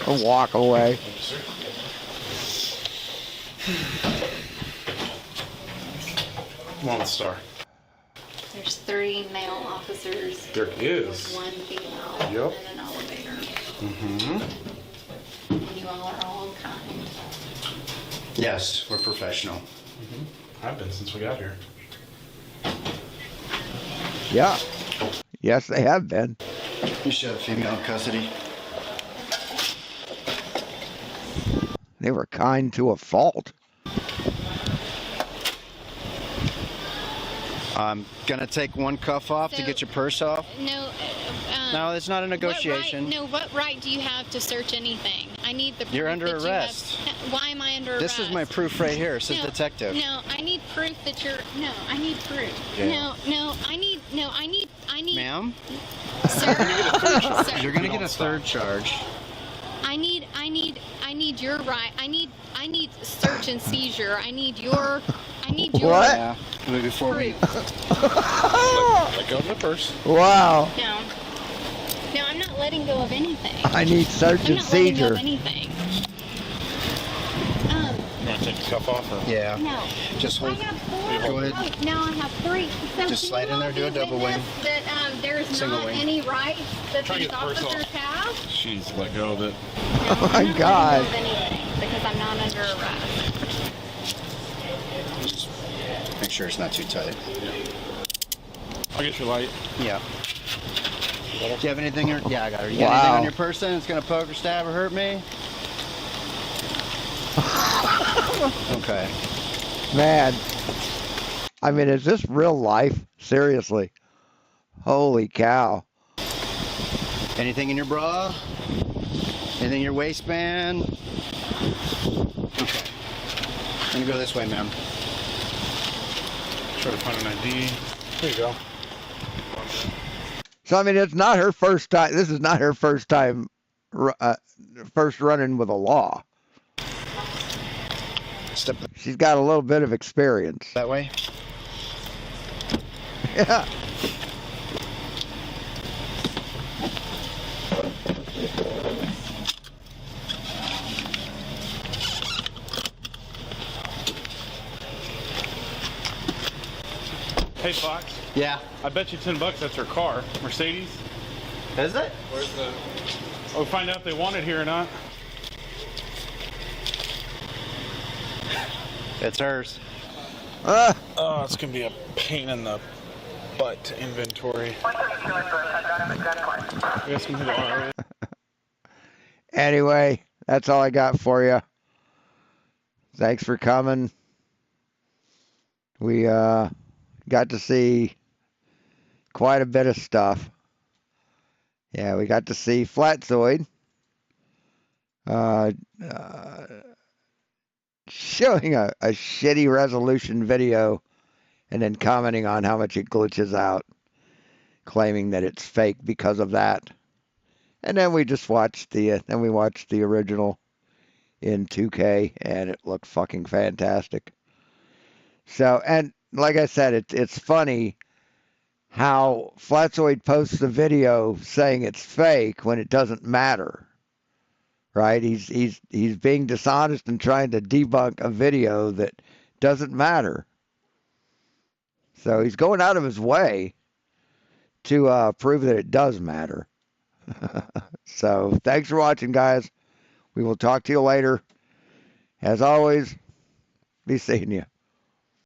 [SPEAKER 1] Or walk away.
[SPEAKER 18] Come on, Star.
[SPEAKER 16] There's 3 male officers.
[SPEAKER 18] There is.
[SPEAKER 16] 1 female.
[SPEAKER 18] Yep.
[SPEAKER 16] In an elevator.
[SPEAKER 13] Mm-hmm.
[SPEAKER 16] And you all are all kind.
[SPEAKER 13] Yes, we're professional.
[SPEAKER 18] I've been since we got here.
[SPEAKER 1] Yeah. Yes, they have been.
[SPEAKER 13] You should have female in custody.
[SPEAKER 1] They were kind to a fault.
[SPEAKER 13] I'm gonna take one cuff off to get your purse off.
[SPEAKER 16] No.
[SPEAKER 13] No, it's not a negotiation.
[SPEAKER 16] What right do you have to search anything? I need the proof.
[SPEAKER 13] You're under
[SPEAKER 16] that
[SPEAKER 13] arrest.
[SPEAKER 16] You have, why am I under arrest?
[SPEAKER 13] This is my proof right here. It says detective.
[SPEAKER 16] No, I need proof that you're. No, I need proof.
[SPEAKER 13] Yeah.
[SPEAKER 16] I need.
[SPEAKER 13] Ma'am?
[SPEAKER 16] Sir.
[SPEAKER 13] You're gonna get a third charge.
[SPEAKER 16] I need your right. I need search and seizure. I need your.
[SPEAKER 1] What?
[SPEAKER 13] Yeah. Before we.
[SPEAKER 18] Let go of the purse.
[SPEAKER 1] Wow.
[SPEAKER 16] No. No, I'm not letting go of anything.
[SPEAKER 1] I need search
[SPEAKER 16] I'm
[SPEAKER 1] and
[SPEAKER 16] not letting go of
[SPEAKER 1] seizure.
[SPEAKER 16] anything.
[SPEAKER 18] You want to take the cuff off? Or?
[SPEAKER 13] Yeah.
[SPEAKER 16] No.
[SPEAKER 13] Just hold.
[SPEAKER 16] I have 4.
[SPEAKER 13] Go ahead.
[SPEAKER 16] Oh, now I have 3. So
[SPEAKER 13] Just slide in there, do a double wing.
[SPEAKER 16] That there's
[SPEAKER 13] Single
[SPEAKER 16] not
[SPEAKER 13] wing.
[SPEAKER 16] any rights that
[SPEAKER 18] Try to
[SPEAKER 16] these
[SPEAKER 18] get the purse
[SPEAKER 16] officers
[SPEAKER 18] off.
[SPEAKER 16] have.
[SPEAKER 18] She's let go of it.
[SPEAKER 1] Oh my
[SPEAKER 16] I'm not
[SPEAKER 1] God.
[SPEAKER 16] letting go of anything because I'm not under arrest.
[SPEAKER 13] Just make sure it's not too tight.
[SPEAKER 18] I'll get your light.
[SPEAKER 13] Yeah. Do you have anything? Yeah, I got her. You got
[SPEAKER 1] Wow.
[SPEAKER 13] anything on your person that's gonna poke or stab or hurt me? Okay.
[SPEAKER 1] Man. I mean, is this real life? Seriously. Holy cow.
[SPEAKER 13] Anything in your bra? Anything in your waistband? Okay. I'm gonna go this way, ma'am.
[SPEAKER 18] Try to find an ID. There you go.
[SPEAKER 1] So, I mean, it's not her first time. This is not her first time, first run-in with a law.
[SPEAKER 13] Step
[SPEAKER 1] She's got a little bit of experience.
[SPEAKER 13] that way.
[SPEAKER 1] Yeah.
[SPEAKER 18] Hey, Fox.
[SPEAKER 13] Yeah.
[SPEAKER 18] I bet you $10 that's her car. Mercedes.
[SPEAKER 13] Is it?
[SPEAKER 18] Where's the... We'll find out if they want it here or not.
[SPEAKER 13] It's hers.
[SPEAKER 18] Oh, it's going to be a pain in the butt to inventory. I guess we can hit it all right.
[SPEAKER 1] Anyway, that's all I got for you. Thanks for coming. We got to see quite a bit of stuff. Yeah, we got to see Flatzoid showing a shitty resolution video and then commenting on how much it glitches out, claiming that it's fake because of that. And then we just watched the original in 2K, and it looked fucking fantastic. So, and like I said, it's funny how Flatzoid posts a video saying it's fake when it doesn't matter, right? He's being dishonest and trying to debunk a video that doesn't matter. So he's going out of his way to prove that it does matter. So thanks for watching, guys. We will talk to you later. As always, be seeing you.